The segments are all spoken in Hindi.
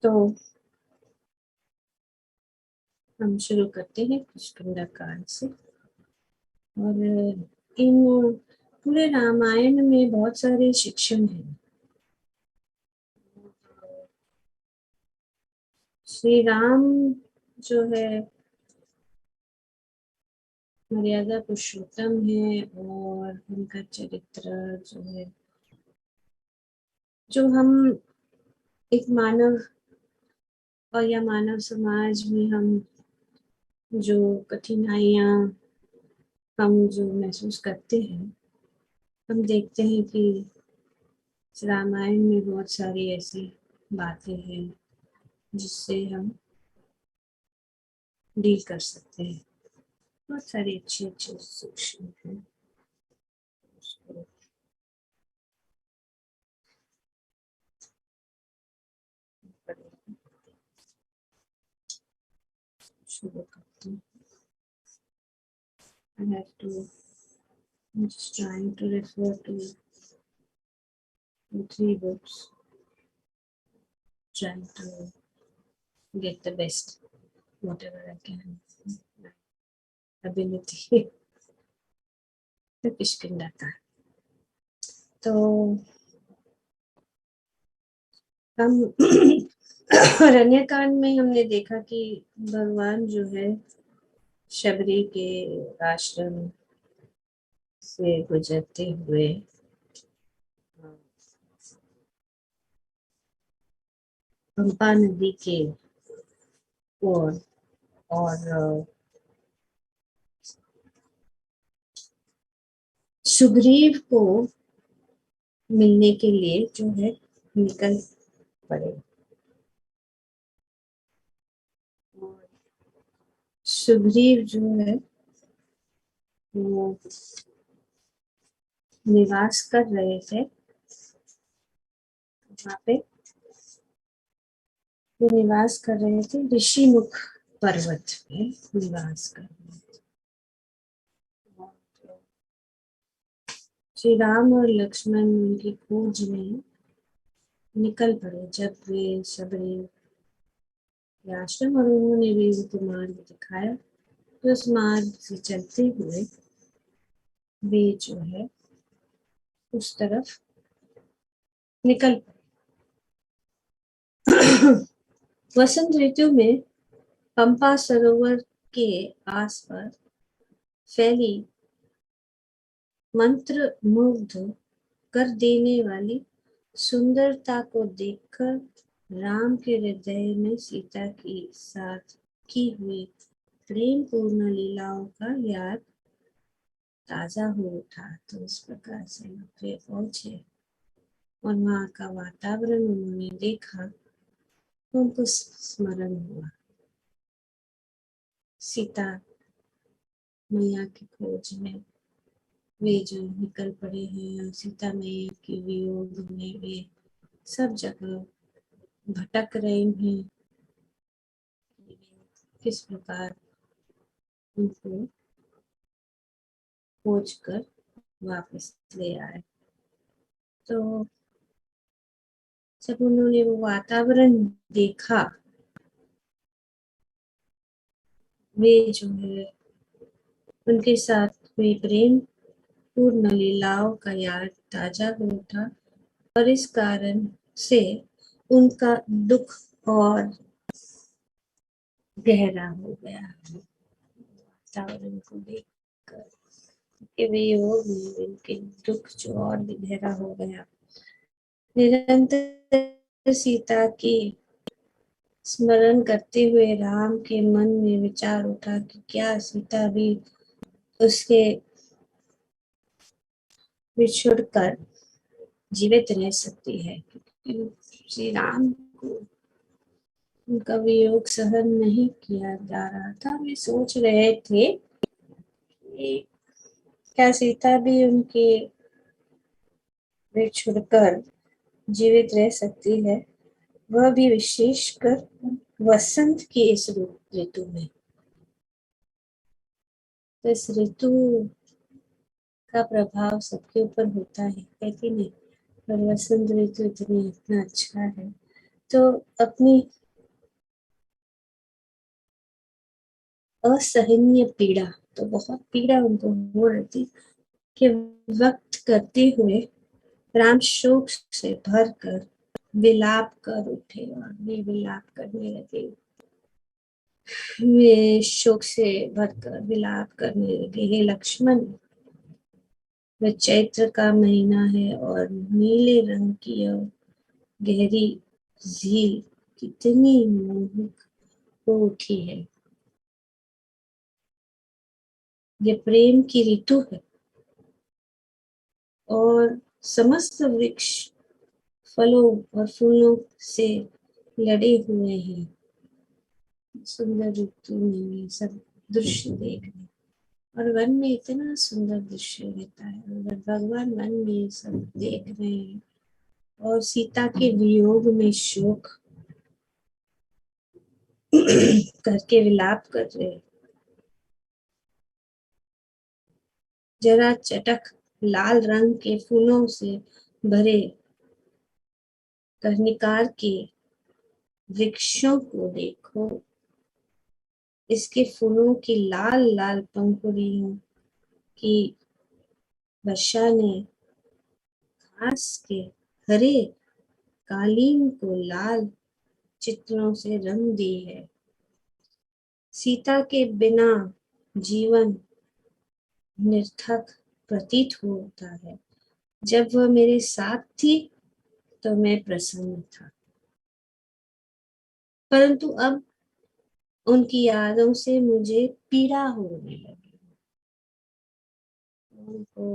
तो हम शुरू करते हैं किष्किंधा कांड से। और इन पूरे रामायण में बहुत सारे शिक्षण हैं। श्री राम जो है मर्यादा पुरुषोत्तम है, और उनका चरित्र जो है, जो हम एक मानव और या मानव समाज में हम जो कठिनाइयाँ हम जो महसूस करते हैं, हम देखते हैं कि रामायण में बहुत सारी ऐसी बातें हैं जिससे हम डील कर सकते हैं। बहुत सारे अच्छे अच्छे सूक्ष्म हैं। शुरू करते हैं। I have to, I'm just trying to refer to 3 books, trying to get the best, whatever I can, ability. तो किष्किंधा का तो हम अरण्यकांड में हमने देखा कि भगवान जो है शबरी के आश्रम से गुजरते हुए पंपा नदी के ओर और सुग्रीव को मिलने के लिए जो है निकल पड़े। सुग्रीव जो है वो निवास कर रहे थे वहाँ पे, वो निवास कर रहे थे ऋषिमुख पर्वत पे निवास कर रहे थे। श्री राम और लक्ष्मण उनकी खोज में निकल पड़े जब वे शबरी के आश्रम, और उन्होंने भी उनको मार्ग दिखाया। तो उस मार्ग से चलते हुए वे जो है उस तरफ निकल पड़े। वसंत ऋतु में पंपा सरोवर के आसपास फैली मंत्र मुग्ध कर देने वाली सुंदरता को देखकर राम के हृदय में सीता के साथ की हुई प्रेम पूर्ण लीलाओं का याद ताजा हो उठा। तो इस प्रकार से वे पहुंचे और वहां का वातावरण उन्होंने देखा तो उनको स्मरण हुआ सीता मैया की खोज में वे जो निकल पड़े हैं, और सीता मैया के वियोग में वे सब जगह भटक रहे हैं। किस प्रकार उनको खोज कर वापस ले आए। तो जब उन्होंने वो वातावरण देखा, वे जो है उनके साथ वे प्रेम पूर्ण लीलाओं का याद ताजा हो उठा, और इस कारण से उनका दुख और गहरा हो गया वातावरण को देखकर के वियोग में उनके दुख जो और भी गहरा हो गया। निरंतर सीता की स्मरण करते हुए राम के मन में विचार उठा कि क्या सीता भी उसके बिछुड़ कर जीवित रह सकती है, क्योंकि श्री राम को उनका वियोग सहन नहीं किया जा रहा था। वे सोच रहे थे कि क्या सीता भी उनके बिछुड़कर जीवित रह सकती है, वह भी विशेषकर वसंत की इस ऋतु में। तो इस ऋतु का प्रभाव सबके ऊपर होता है कि नहीं, पर वसंत ऋतु इतना अच्छा है तो अपनी असहनीय पीड़ा, तो बहुत पीड़ा उनको हो रही थी कि व्यक्त करते हुए राम शोक से भर कर विलाप कर उठे और वे विलाप करने लगे। वे शोक से भरकर विलाप करने लगे, हे लक्ष्मण, वह चैत्र का महीना है और नीले रंग की और गहरी झील कितनी मोहक हो उठी है। ये प्रेम की ऋतु है और समस्त वृक्ष फलों और फूलों से लड़े हुए हैं। सुंदर ऋतु में सब दृश्य देख रहे हैं और वन में इतना सुंदर दृश्य रहता है और भगवान वन में सब देख रहे हैं और सीता के वियोग में शोक करके विलाप कर रहे हैं। जरा चटक लाल रंग के फूलों से भरे कर्णिकार के वृक्षों को देखो, इसके फूलों की लाल लाल पंखुड़ियों की वर्षा ने घास के हरे कालीन को लाल चित्रों से रंग दी है। सीता के बिना जीवन निर्थक प्रतीत होता है। जब वह मेरे साथ थी तो मैं प्रसन्न था, परंतु अब उनकी यादों से मुझे पीड़ा होने लगी। उनको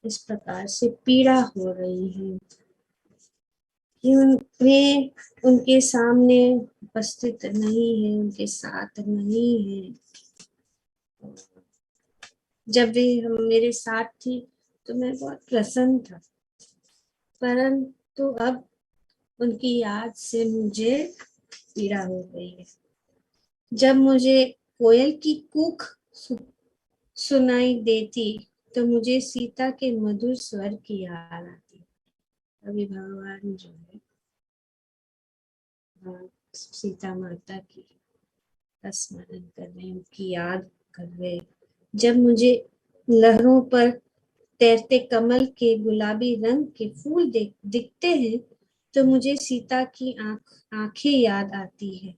इस प्रकार से पीड़ा हो रही है कि वे उनके सामने उपस्थित नहीं है, उनके साथ नहीं है। जब वे हम मेरे साथ थी तो मैं बहुत प्रसन्न था, परंतु अब उनकी याद से मुझे पीड़ा हो गई है। जब मुझे कोयल की कूक सुनाई देती तो मुझे सीता के मधुर स्वर की याद आती। अभी भगवान जो है सीता माता की का स्मरण कर रहे हैं, उनकी याद कर रहे हैं। जब मुझे लहरों पर तैरते कमल के गुलाबी रंग के फूल दिखते हैं तो मुझे सीता की आंखें याद आती है।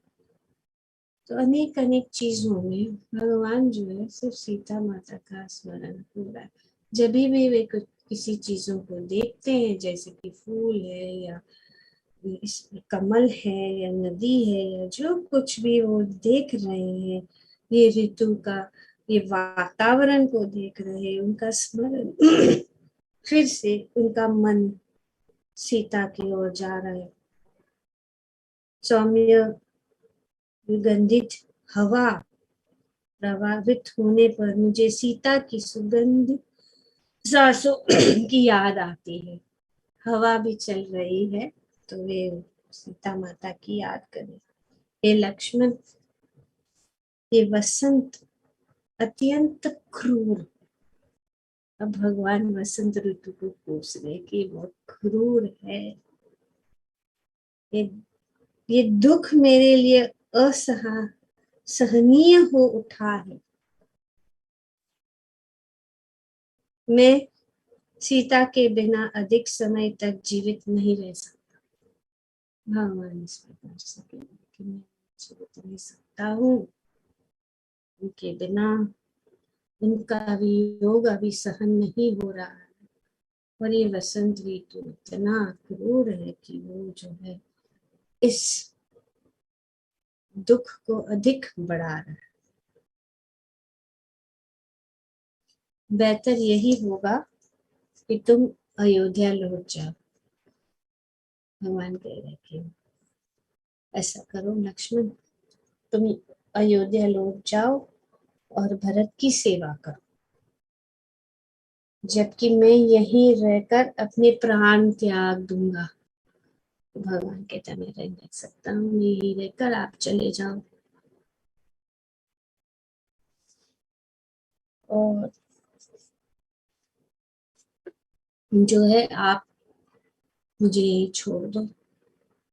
तो अनेक अनेक चीजों में भगवान जो है सिर्फ सीता माता का स्मरण हो रहा है। जब भी वे किसी चीजों को देखते हैं, जैसे कि फूल है या इस कमल है या नदी है या जो कुछ भी वो देख रहे हैं, ये ऋतु का ये वातावरण को देख रहे हैं, उनका स्मरण फिर से उनका मन सीता की ओर जा रहा है। सौम्य सुगंधित हवा प्रभावित होने पर मुझे सीता की सुगंध सांसों की याद आती है। हवा भी चल रही है तो वे सीता माता की याद करें। हे लक्ष्मण, ये वसंत अत्यंत क्रूर। अब भगवान वसंत ऋतु को पूछ रहे कि वो क्रूर है। ये ये दुख मेरे लिए असहनीय हो उठा है। मैं सीता के बिना अधिक समय तक जीवित नहीं रह सकता। भगवान इस प्रकार से कह रहे कि मैं जीवित रह सकता हूँ उनके बिना। उनका वियोग अभी सहन नहीं हो रहा है और ये वसंत ऋतु इतना क्रूर है कि वो जो है इस दुख को अधिक बढ़ा रहा है। बेहतर यही होगा कि तुम अयोध्या लौट जाओ। भगवान कह रहे कि ऐसा करो लक्ष्मण, तुम अयोध्या लौट जाओ और भरत की सेवा करो, जबकि मैं यहीं रहकर अपने प्राण त्याग दूंगा। तो भगवान कहता मैं रह सकता हूँ, यहीं रहकर आप चले जाओ और जो है आप मुझे यहीं छोड़ दो।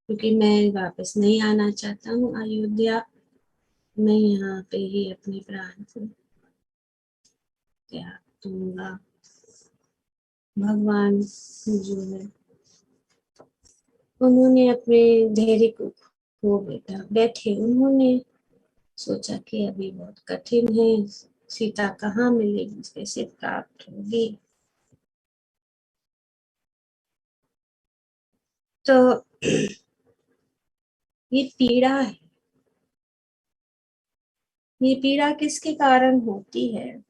क्योंकि मैं वापस नहीं आना चाहता हूँ अयोध्या, मैं यहाँ पे ही अपने प्राण को त्याग दूंगा। भगवान जो है उन्होंने अपने धैर्य को खो बैठे, उन्होंने सोचा कि अभी बहुत कठिन है, सीता कहाँ मिलेगी, कैसे प्राप्त होगी। तो ये पीड़ा है, ये पीड़ा किसके कारण होती है?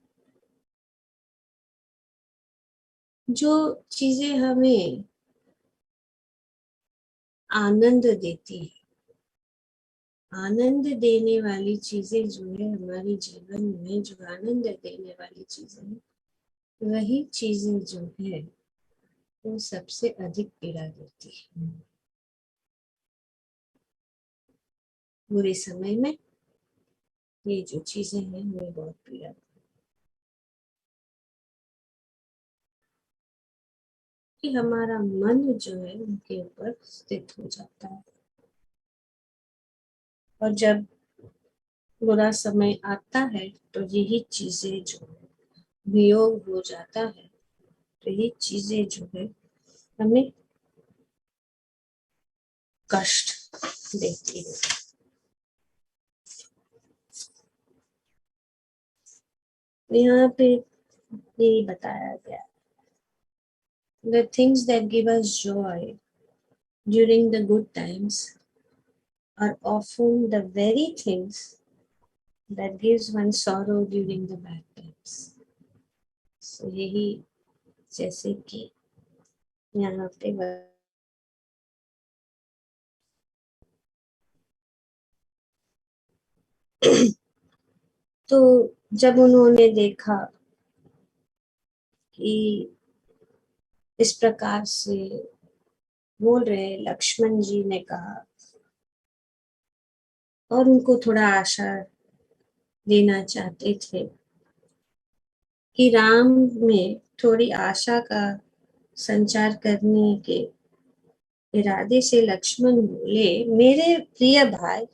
जो चीजें हमें आनंद देती है, आनंद देने वाली चीजें जो है हमारे जीवन में, जो आनंद देने वाली चीजें हैं, वही चीजें जो है वो सबसे अधिक पीड़ा देती है। बुरे समय में ये जो चीजें हैं हमें बहुत पीड़ा, कि हमारा मन जो है उनके ऊपर स्थित हो जाता है। और जब बुरा समय आता है तो यही चीजें जो वियोग हो जाता है, तो ये चीजें जो है हमें कष्ट देती है। यहाँ पे यही बताया गया, the things that give us joy during the good times are often the very things that gives one sorrow during the bad times. So यही, जैसे कि यहाँ पे तो जब उन्होंने देखा कि इस प्रकार से बोल रहे, लक्ष्मण जी ने कहा और उनको थोड़ा आशा देना चाहते थे कि राम में थोड़ी आशा का संचार करने के इरादे से लक्ष्मण बोले, मेरे प्रिय भाई,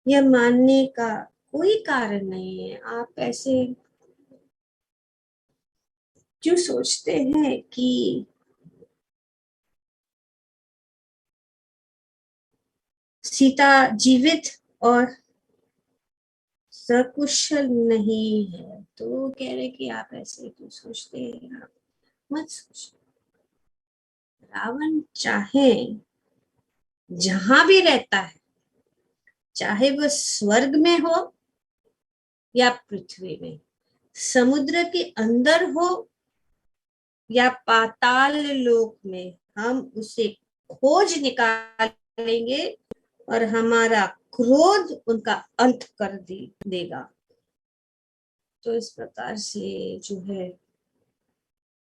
यह मानने का कोई कारण नहीं है। आप ऐसे क्यों सोचते हैं कि सीता जीवित और सकुशल नहीं है? तो वो कह रहे कि आप ऐसे क्यों सोचते हैं, आप मत सोचो। रावण चाहे जहां भी रहता है, चाहे वह स्वर्ग में हो या पृथ्वी में, समुद्र के अंदर हो या पाताल लोक में, हम उसे खोज निकालेंगे और हमारा क्रोध उनका अंत कर देगा। तो इस प्रकार से जो है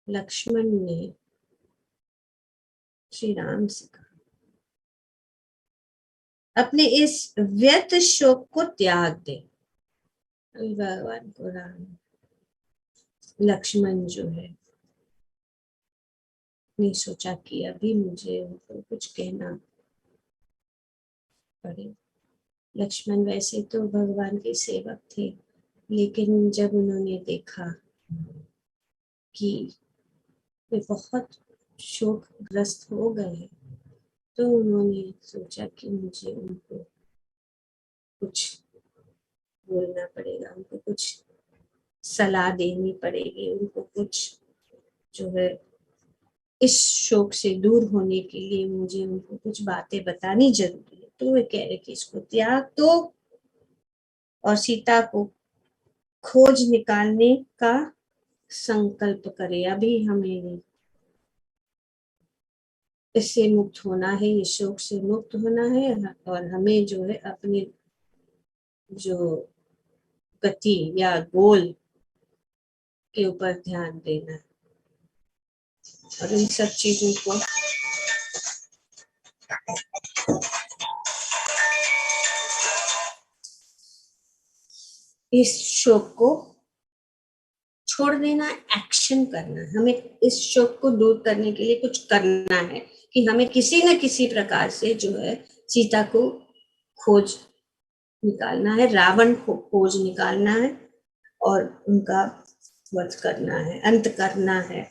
लक्ष्मण ने श्री राम से कहा, अपने इस व्यर्थ शोक को त्याग दे। भगवान को राम, लक्ष्मण जो है ने सोचा कि अभी मुझे उनको कुछ कहना पड़े। लक्ष्मण वैसे तो भगवान के सेवक थे, लेकिन जब उन्होंने देखा कि वे बहुत शोकग्रस्त हो गए, तो उन्होंने सोचा कि मुझे उनको कुछ बोलना पड़ेगा, उनको कुछ सलाह देनी पड़ेगी, उनको कुछ जो है इस शोक से दूर होने के लिए मुझे उनको कुछ बातें बतानी जरूरी है। तो वे कह रहे कि इसको त्याग दो और सीता को खोज निकालने का संकल्प करे। अभी हमें इससे मुक्त होना है, इस शोक से मुक्त होना है, और हमें जो है अपनी जो गति या गोल के ऊपर ध्यान देना है और इन सब चीजों को इस शोक को छोड़ देना, एक्शन करना है। हमें इस शोक को दूर करने के लिए कुछ करना है कि हमें किसी न किसी प्रकार से जो है सीता को खोज निकालना है, रावण को खोज निकालना है और उनका वध करना है, अंत करना है।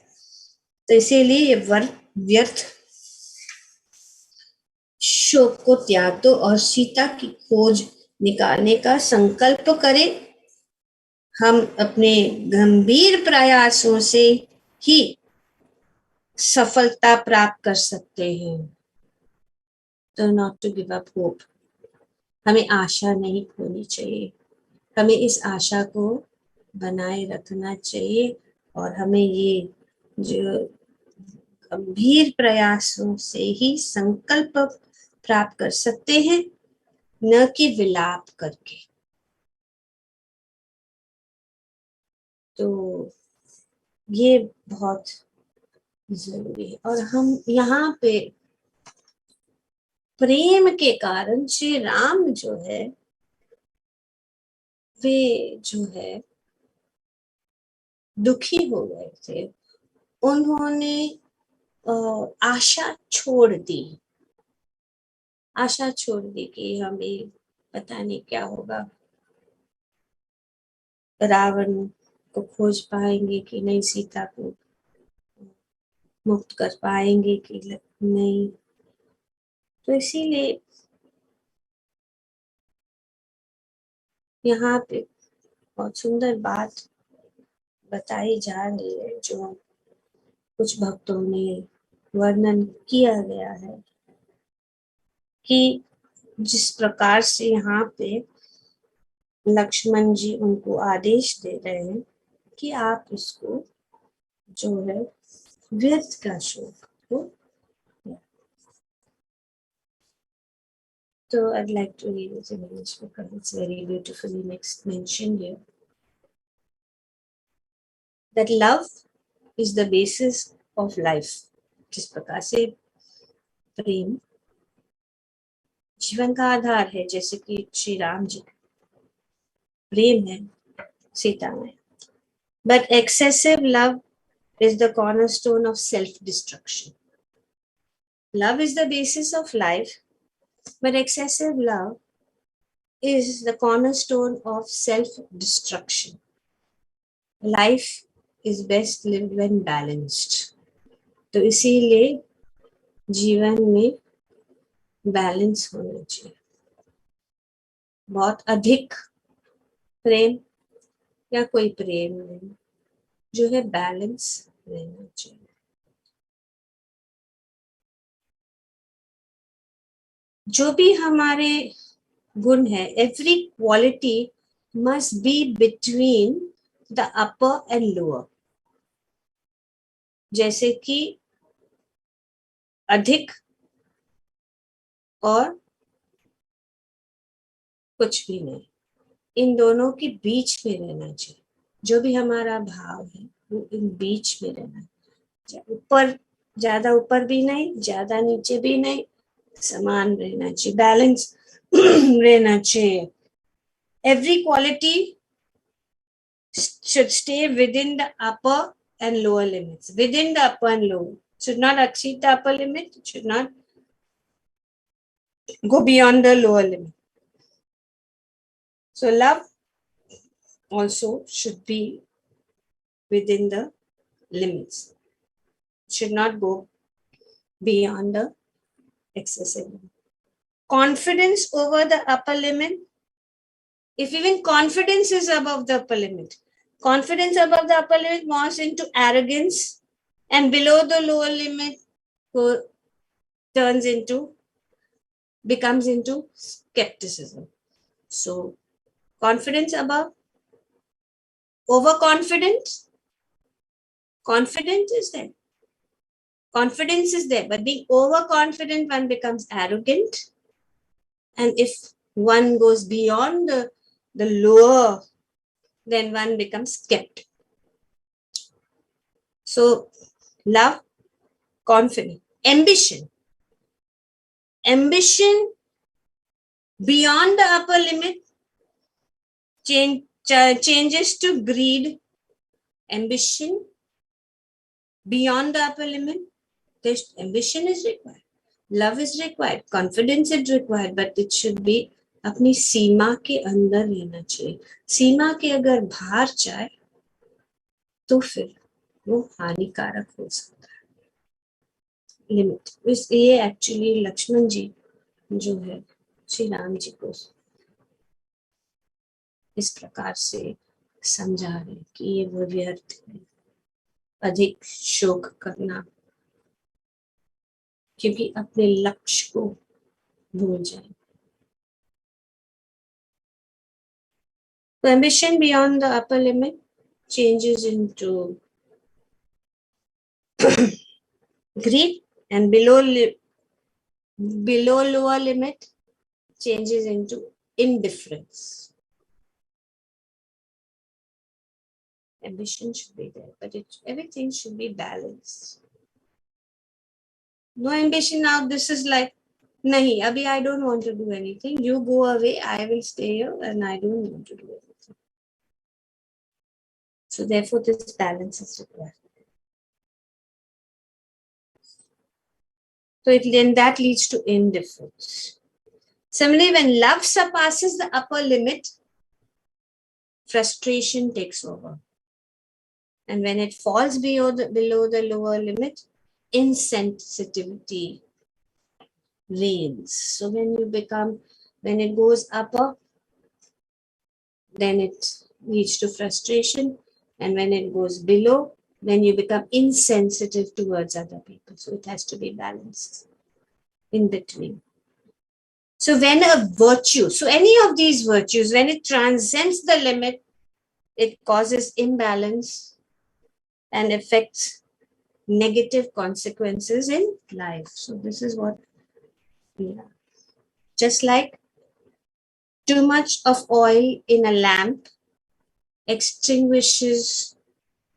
तो इसीलिए ये व्यर्थ शोक को त्याग दो और सीता की खोज निकालने का संकल्प करें। हम अपने गंभीर प्रयासों से ही सफलता प्राप्त कर सकते हैं। तो not to give up hope, हमें आशा नहीं खोनी चाहिए, हमें इस आशा को बनाए रखना चाहिए और हमें ये जो गंभीर प्रयासों से ही संकल्प प्राप्त कर सकते हैं, न कि विलाप करके। तो ये बहुत जरूरी है। और हम यहाँ पे प्रेम के कारण श्री राम जो है वे जो है दुखी हो गए थे, उन्होंने आशा छोड़ दी, आशा छोड़ दी कि हमें पता नहीं क्या होगा, रावण को खोज पाएंगे कि नहीं, सीता को मुक्त कर पाएंगे कि नहीं। तो इसीलिए यहाँ पे बहुत सुंदर बात बताई जा रही है, जो कुछ भक्तों ने वर्णन किया गया है कि जिस प्रकार से यहाँ पे लक्ष्मण जी उनको आदेश दे रहे हैं कि आप इसको जो है व्यर्थ का शोक को। So I'd like to read this in English because it's very beautifully mentioned here. That love is the basis of life. जिस प्रकार से प्रेम जीवन का आधार है, जैसे कि श्री राम जी प्रेम है सीता में, but excessive love is the cornerstone of self-destruction. Love is the basis of life, but excessive love is the cornerstone of self-destruction. Life is best lived when balanced. तो इसीलिए जीवन में बैलेंस होना चाहिए। बहुत अधिक प्रेम या कोई प्रेम नहीं, जो है बैलेंस रहना चाहिए। जो भी हमारे गुण है, every quality must be between the upper and lower. जैसे कि अधिक और कुछ भी नहीं, इन दोनों के बीच में रहना चाहिए। जो भी हमारा भाव है वो इन बीच में रहना चाहिए, ऊपर ज्यादा ऊपर भी नहीं, ज्यादा नीचे भी नहीं, समान रहना चाहिए, बैलेंस रहना चाहिए। Every quality should stay within the upper and lower limits. Within the upper and lower, should not exceed the upper limit, should not go beyond the lower limit. So love also should be within the limits, should not go beyond the excessive limit. Confidence over the upper limit. If even confidence is above the upper limit, confidence above the upper limit moves into arrogance, and below the lower limit becomes into skepticism. So confidence above, overconfidence, confidence is there. Confidence is there, but being overconfident, one becomes arrogant. And if one goes beyond the lower, then one becomes skeptic. So love, confidence, ambition beyond the upper limit changes to greed. Ambition beyond the upper limit, this ambition is required. Love is required, confidence is required, but it should be अपनी सीमा के अंदर रहना चाहिए. सीमा के अगर बाहर जाए तो फिर वो हानिकारक हो सकता है. लिमिट, ये एक्चुअली लक्ष्मण जी जो है श्री राम जी को इस प्रकार से समझा रहे कि ये वो व्यर्थ है अधिक शोक करना, क्योंकि अपने लक्ष्य को भूल जाए. So ambition beyond the upper limit changes into greed, and below lower limit changes into indifference. Ambition should be there, but everything should be balanced. No ambition now, this is like, nahi, abhi I don't want to do anything. You go away, I will stay here and I don't want to do anything. So therefore this balance is required. So then that leads to indifference. Similarly, when love surpasses the upper limit, frustration takes over. And when it falls below the lower limit, insensitivity reigns. So when it goes upper, then it leads to frustration. And when it goes below, then you become insensitive towards other people. So it has to be balanced in between. So when a virtue, so any of these virtues, when it transcends the limit, it causes imbalance and affects negative consequences in life. So this is what we have. Just like too much of oil in a lamp extinguishes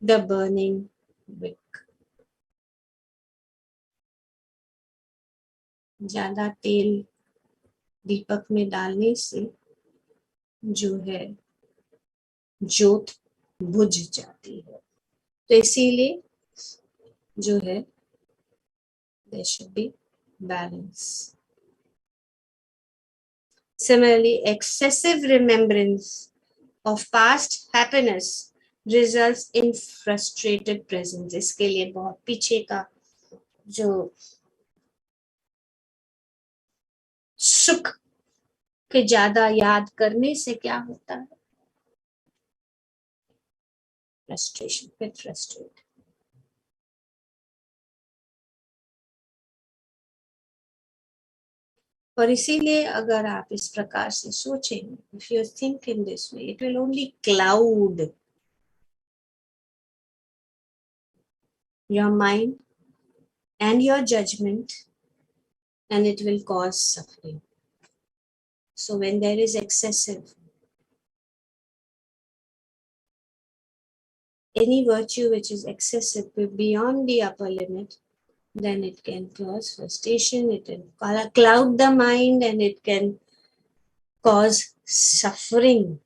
the burning wick. ज्यादा तेल दीपक में डालने से जो है ज्योत बुझ जाती है. तो इसीलिए जो है there should be balance. Similarly, excessive remembrance of past happiness results in frustrated presence. इसके लिए बहुत पीछे का जो सुख के ज्यादा याद करने से क्या होता है, फ्रस्ट्रेशन, फिर फ्रस्ट्रेट. और इसीलिए अगर आप इस प्रकार से सोचेंगे, if you think in this way, it will only cloud your mind and your judgment, and it will cause suffering. So when there is excessive, any virtue which is excessive beyond the upper limit, then it can cause frustration, it can cloud the mind, and it can cause suffering.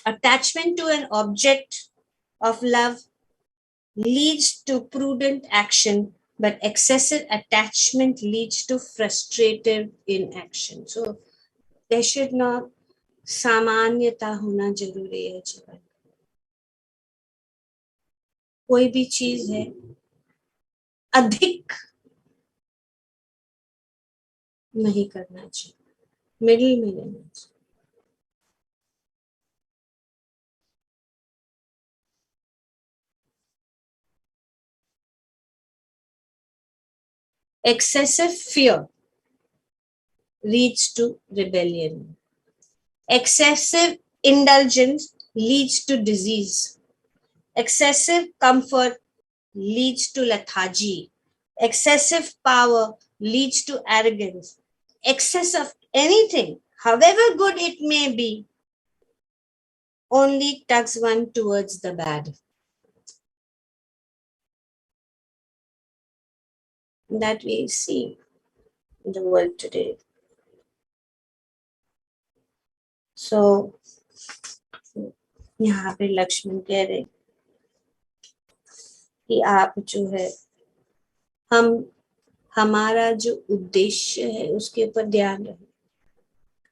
Attachment to an object of love leads to prudent action, but excessive attachment leads to frustrated inaction. So there should not सामान्यता होना जरूरी है जीवन. कोई भी चीज है अधिक नहीं करना चाहिए, मिडिल में रहना चाहिए. Excessive fear leads to rebellion. Excessive indulgence leads to disease. Excessive comfort leads to lethargy. Excessive power leads to arrogance. Excess of anything, however good it may be, only tugs one towards the bad. That we see in the world today. So, यहाँ पे लक्ष्मण कह रहे कि आप जो है, हम हमारा जो उद्देश्य है उसके ऊपर ध्यान रहे,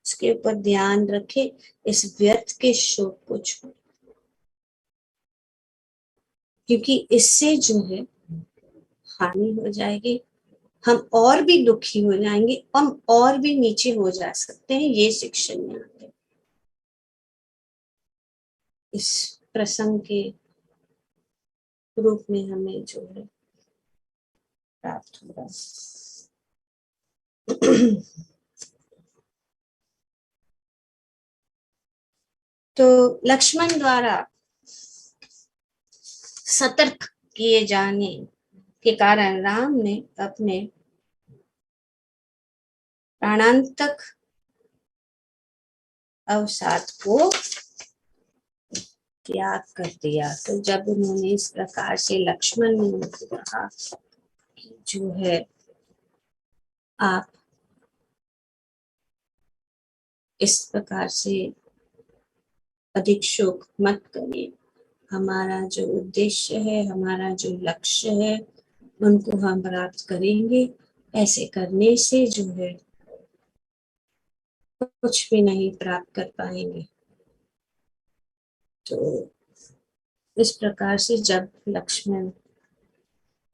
उसके ऊपर ध्यान रखे, इस व्यर्थ के शोक को छोड़े, क्योंकि इससे जो है हानि हो जाएगी, हम और भी दुखी हो जाएंगे, हम और भी नीचे हो जा सकते हैं। ये शिक्षण यहाँ पे इस प्रसंग के रूप में हमें जो है प्राप्त हो रहा है। तो लक्ष्मण द्वारा सतर्क किए जाने के कारण राम ने अपने प्राणांतक अवसाद को त्याग कर दिया। तो जब उन्होंने इस प्रकार से लक्ष्मण ने उनको कहा कि जो है आप इस प्रकार से अधिक शोक मत करिए, हमारा जो उद्देश्य है, हमारा जो लक्ष्य है, उनको हम प्राप्त करेंगे, ऐसे करने से जो है कुछ भी नहीं प्राप्त कर पाएंगे। तो इस प्रकार से जब लक्ष्मण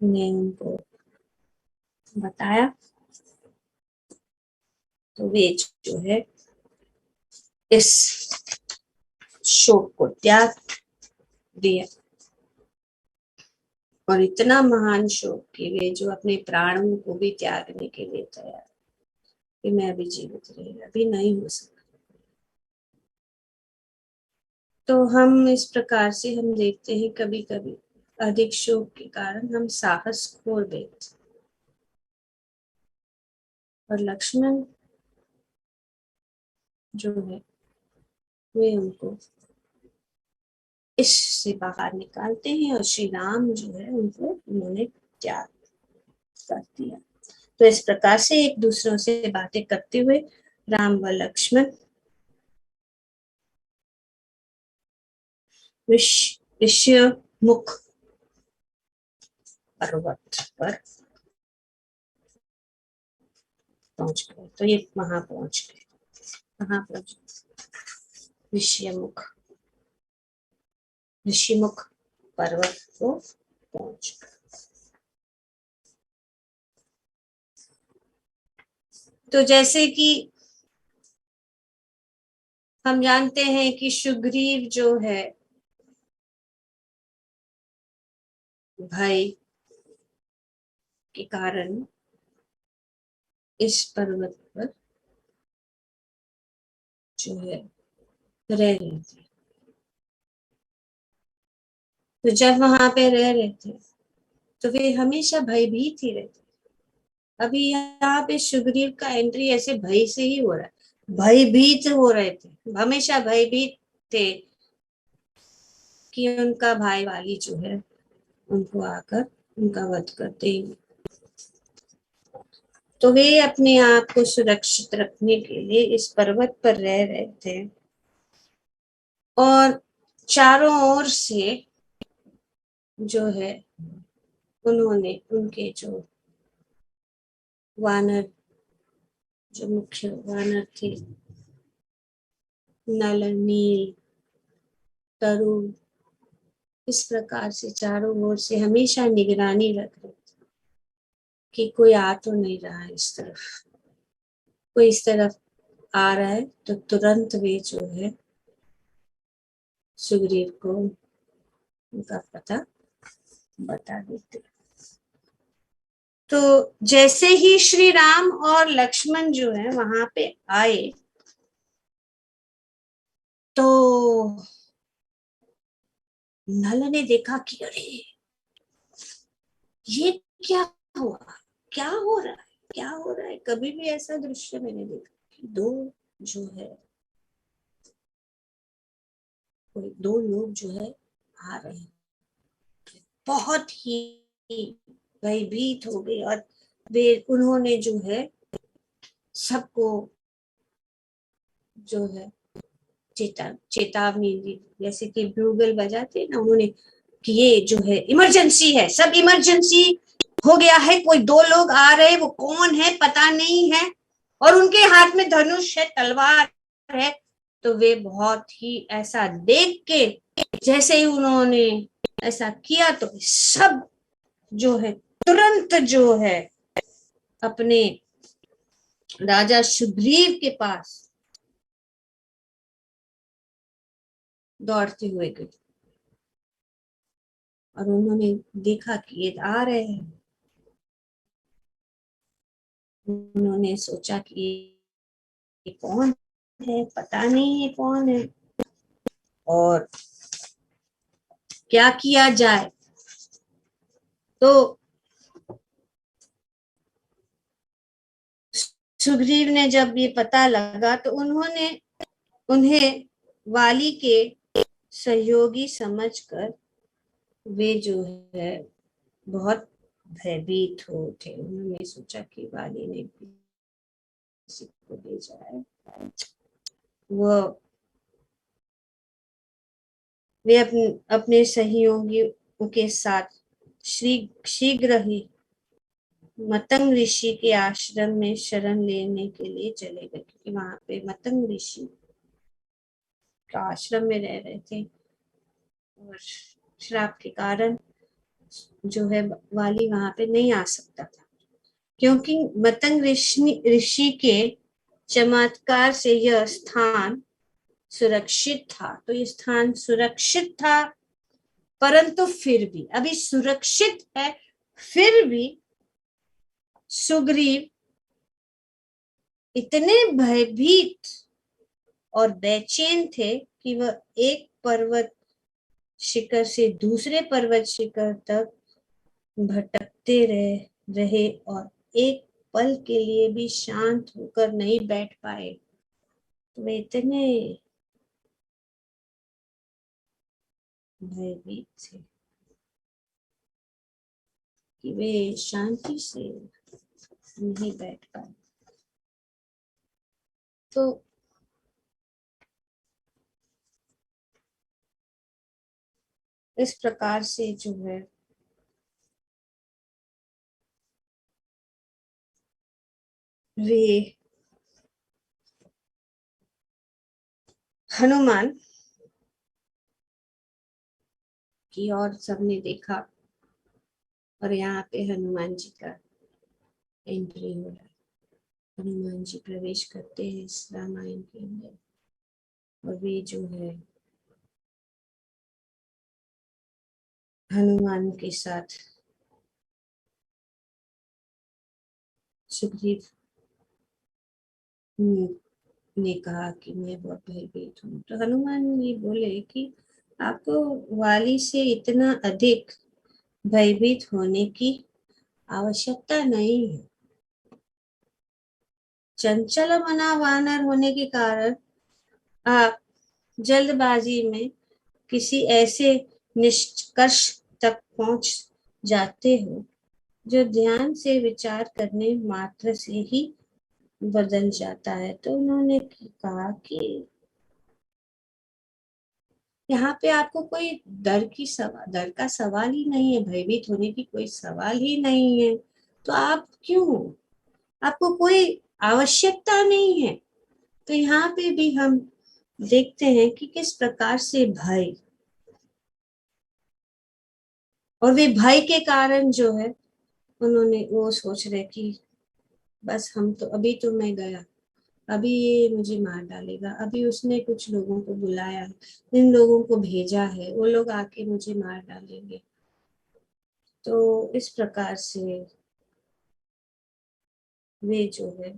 ने उनको बताया तो वे जो है इस शोक को त्याग दिया, और इतना महान शोक कि वे जो अपने प्राणों को भी त्यागने के लिए तैयार कि मैं अभी जीवित रही, अभी नहीं हो सकता। तो हम इस प्रकार से हम देखते हैं कभी कभी अधिक शोक के कारण हम साहस खो देते, और लक्ष्मण जो है वे उनको इससे बाहर निकालते हैं, और श्री राम जो है उनको उन्होंने त्याग कर दिया। तो इस प्रकार से एक दूसरों से बातें करते हुए राम व लक्ष्मण ऋष्यमुख पर्वत पर पहुंच गए। तो ये वहां पहुंच गए, कहाँ पहुंच, ऋषिमुख पर्वत को पहुंच गए। तो जैसे कि हम जानते हैं कि सुग्रीव जो है भय के कारण इस पर्वत पर जो है रह रहे थे। तो जब वहां पे रह रहे थे तो वे हमेशा भयभीत ही रहते। अभी यहाँ पे सुग्रीव का एंट्री ऐसे भय से ही हो रहा है, भयभीत हो रहे थे, हमेशा भयभीत थे कि उनका भाई वाली जो है उनको आकर उनका वध कर देंगे। तो वे अपने आप को सुरक्षित रखने के लिए इस पर्वत पर रह रहे थे, और चारों ओर से जो है उन्होंने उनके जो वानर, जो मुख्य वानर थे, नल, नील, तरुण, इस प्रकार से चारों ओर से हमेशा निगरानी रख रहे थे कि कोई आ तो नहीं रहा है इस तरफ, कोई इस तरफ आ रहा है तो तुरंत वे जो है सुग्रीव को उनका पता बता देते। तो जैसे ही श्री राम और लक्ष्मण जो है वहां पे आए तो नल ने देखा कि अरे ये क्या हुआ, क्या हो रहा है, क्या हो रहा है। कभी भी ऐसा दृश्य मैंने देखा कि दो जो है कोई दो लोग जो है आ रहे हैं, बहुत ही भयभीत हो गए, और वे उन्होंने जो है सबको जो है चेतावनी दी, जैसे कि ब्लूगल बजाते ना, उन्होंने कि ये जो है इमरजेंसी है, सब इमरजेंसी हो गया है, कोई दो लोग आ रहे, वो कौन है पता नहीं है, और उनके हाथ में धनुष है, तलवार है। तो वे बहुत ही ऐसा देख के, जैसे ही उन्होंने ऐसा किया तो सब जो है तुरंत जो है अपने राजा सुग्रीव के पास दौड़ते हुए गए, और उन्होंने देखा कि ये आ रहे हैं। उन्होंने सोचा कि ये कौन है, पता नहीं ये कौन है, और क्या किया जाए। तो सुग्रीव ने जब ये पता लगा तो उन्होंने उन्हें वाली के सहयोगी समझकर वे जो है बहुत भयभीत हो उठे। उन्होंने सोचा कि वाली ने किसी को भेजा है, वे अपने सहयोगियों के साथ शीघ्र ही मतंग ऋषि के आश्रम में शरण लेने के लिए चले गए, क्योंकि वहां पे मतंग ऋषि का आश्रम में रह रहे थे, और श्राप के कारण जो है वाली वहां पे नहीं आ सकता था, क्योंकि मतंग ऋषि के चमत्कार से यह स्थान सुरक्षित था। तो ये स्थान सुरक्षित था, परंतु फिर भी अभी सुरक्षित है, फिर भी सुग्रीव इतने भयभीत और बेचैन थे कि वह एक पर्वत शिखर से दूसरे पर्वत शिखर तक भटकते रहे और एक पल के लिए भी शांत होकर नहीं बैठ पाए। वे इतने भयभीत थे कि वे शांति से नहीं बैठ पाए। तो इस प्रकार से जो है वे हनुमान की और सबने देखा, और यहाँ पे हनुमान जी का एंट्री हो रहा है। हनुमान जी प्रवेश करते हैं इस रामायण के अंदर, और वे जो है हनुमान के साथ सुग्रीव ने कहा कि मैं बहुत भयभीत हूँ। तो हनुमान ये बोले कि आपको वाली से इतना अधिक भयभीत होने की आवश्यकता नहीं है। चंचल मना वानर होने के कारण आप जल्दबाजी में किसी ऐसे निष्कर्ष तक पहुंच जाते हो जो ध्यान से विचार करने मात्र से ही बदल जाता है। तो उन्होंने कहा कि यहाँ पे आपको कोई डर का सवाल ही नहीं है, भयभीत होने की कोई सवाल ही नहीं है, तो आप क्यों, आपको कोई आवश्यकता नहीं है। तो यहाँ पे भी हम देखते हैं कि किस प्रकार से भय, और वे भय के कारण जो है उन्होंने वो सोच रहे कि बस हम तो अभी तो मैं गया, अभी ये मुझे मार डालेगा, अभी उसने कुछ लोगों को बुलाया, इन लोगों को भेजा है, वो लोग आके मुझे मार डालेंगे। तो इस प्रकार से वे जो है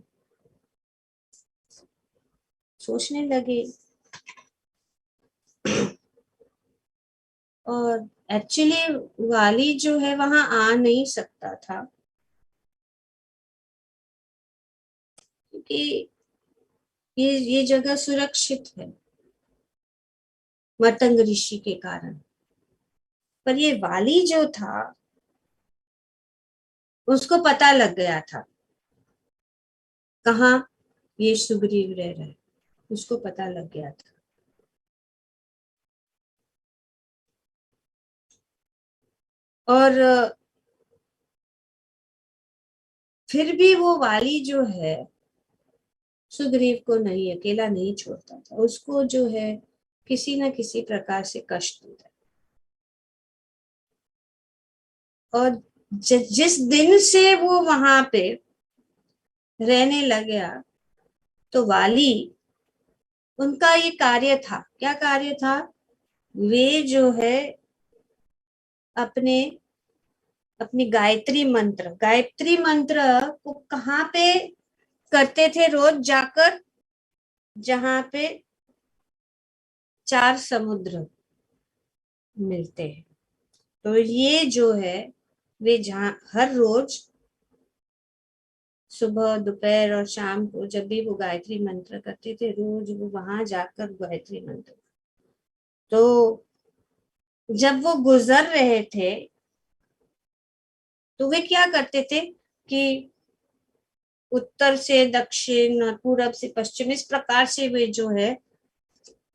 सोचने लगे, और एक्चुअली वाली जो है वहां आ नहीं सकता था, क्योंकि ये जगह सुरक्षित है मतंग ऋषि के कारण। पर ये वाली जो था उसको पता लग गया था कहाँ ये सुग्रीव रह रहा है, उसको पता लग गया था। और फिर भी वो वाली जो है सुग्रीव को नहीं, अकेला नहीं छोड़ता था, उसको जो है किसी ना किसी प्रकार से कष्ट देता। और जिस दिन से वो वहां पे रहने लग गया, तो वाली, उनका ये कार्य था, क्या कार्य था, वे जो है अपने अपनी गायत्री मंत्र को कहाँ पे करते थे रोज जाकर, जहां पे 4 समुद्र मिलते हैं। तो ये जो है वे जहाँ हर रोज सुबह दोपहर और शाम को जब भी वो गायत्री मंत्र करते थे, रोज वो वहां जाकर गायत्री मंत्र, तो जब वो गुजर रहे थे तो वे क्या करते थे कि उत्तर से दक्षिण और पूरब से पश्चिम, इस प्रकार से वे जो है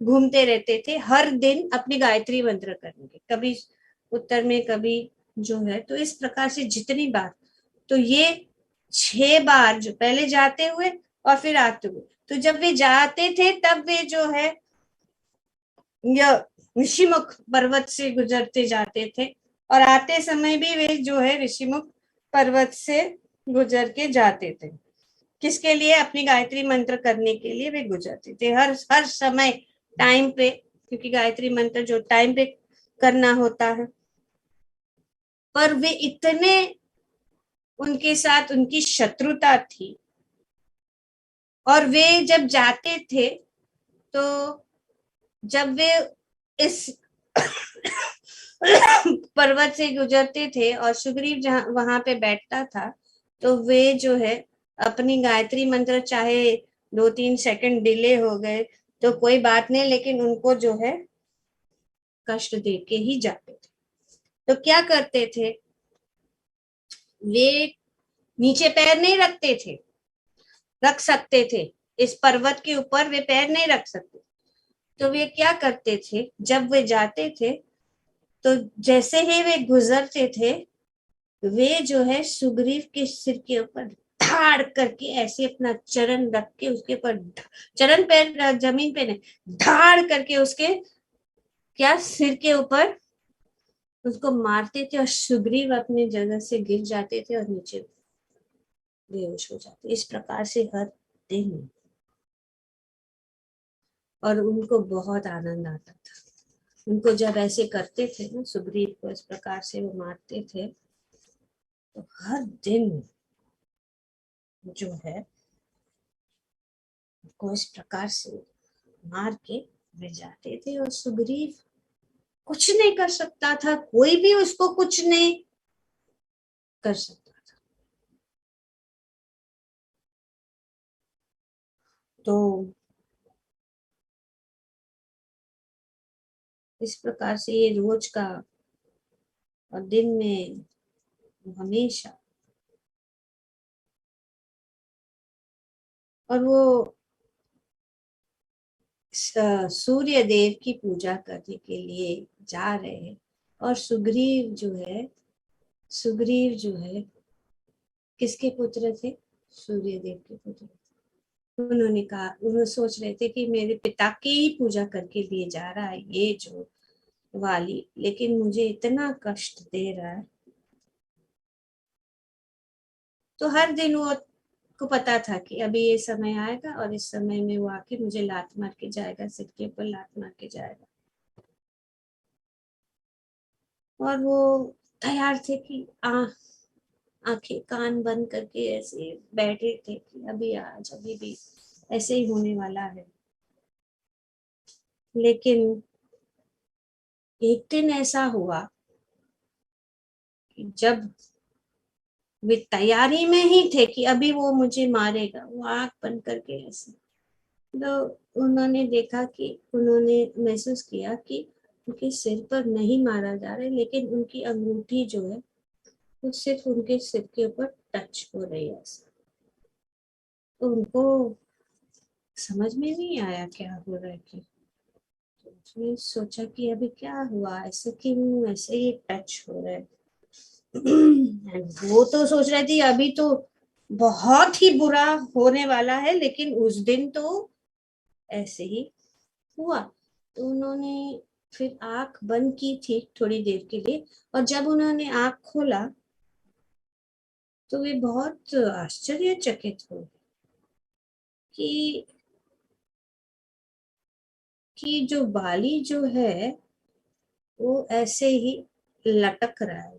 घूमते रहते थे, हर दिन अपनी गायत्री मंत्र करेंगे, कभी उत्तर में कभी जो है, तो इस प्रकार से जितनी बार, तो ये 6 बार जो पहले जाते हुए और फिर आते हुए, तो जब वे जाते थे तब वे जो है यह ऋषिमुख पर्वत से गुजरते जाते थे, और आते समय भी वे जो है ऋषिमुख पर्वत से गुजर के जाते थे। किसके लिए, अपनी गायत्री मंत्र करने के लिए वे गुजरते थे, हर हर समय टाइम पे, क्योंकि गायत्री मंत्र जो टाइम पे करना होता है। पर वे इतने, उनके साथ उनकी शत्रुता थी, और वे जब जाते थे तो जब वे इस पर्वत से गुजरते थे और सुग्रीव जहां वहां पे बैठता था, तो वे जो है अपनी गायत्री मंत्र चाहे 2-3 सेकंड डिले हो गए तो कोई बात नहीं, लेकिन उनको जो है कष्ट दे के ही जाते थे। तो क्या करते थे, वे नीचे पैर नहीं रखते थे, रख सकते थे, इस पर्वत के ऊपर वे पैर नहीं रख सकते, तो वे क्या करते थे, जब वे जाते थे तो जैसे ही वे गुजरते थे, वे जो है सुग्रीव के सिर के ऊपर धाड़ करके ऐसे अपना चरण रख के उसके ऊपर, चरण पैर जमीन पे नहीं, धाड़ करके उसके क्या सिर के ऊपर उसको मारते थे, और सुग्रीव अपनी जगह से गिर जाते थे और नीचे बेहोश हो जाते, इस प्रकार से हर दिन। और उनको बहुत आनंद आता था, उनको जब ऐसे करते थे ना, सुग्रीव को इस प्रकार से वो मारते थे, तो हर दिन जो है को इस प्रकार से मार के वे जाते थे, और सुग्रीव कुछ नहीं कर सकता था, कोई भी उसको कुछ नहीं कर सकता था। तो इस प्रकार से ये रोज का, और दिन में हमेशा, और वो सूर्य देव की पूजा करने के लिए जा रहे हैं, और सुग्रीव जो है किसके पुत्र थे, सूर्य देव के पुत्र। उन्होंने कहा, उन्होंने सोच रहे थे कि मेरे पिता की ही पूजा करके लिए जा रहा है ये जो वाली, लेकिन मुझे इतना कष्ट दे रहा है। तो हर दिन वो को पता था कि अभी ये समय आएगा और इस समय में वो आके मुझे लात मार के जाएगा, सिर के ऊपर लात मार के जाएगा, और वो तैयार थे कि आंखें कान बंद करके ऐसे बैठे थे कि अभी आज अभी भी ऐसे ही होने वाला है। लेकिन एक दिन ऐसा हुआ कि जब वे तैयारी में ही थे कि अभी वो मुझे मारेगा, वो आंख बंद करके ऐसे, तो उन्होंने देखा कि उन्होंने महसूस किया कि उनके सिर पर नहीं मारा जा रहा है, लेकिन उनकी अंगूठी जो है वो सिर्फ उनके सिर के ऊपर टच हो रही है ऐसा। तो उनको समझ में नहीं आया क्या हो रहा है, कि तो उसने सोचा कि अभी क्या हुआ, ऐसे क्यों ऐसे ही टच हो रहा है। वो तो सोच रही थी अभी तो बहुत ही बुरा होने वाला है, लेकिन उस दिन तो ऐसे ही हुआ। तो उन्होंने फिर आंख बंद की थी थोड़ी देर के लिए, और जब उन्होंने आंख खोला तो वे बहुत आश्चर्यचकित हो कि जो बाली जो है वो ऐसे ही लटक रहा है,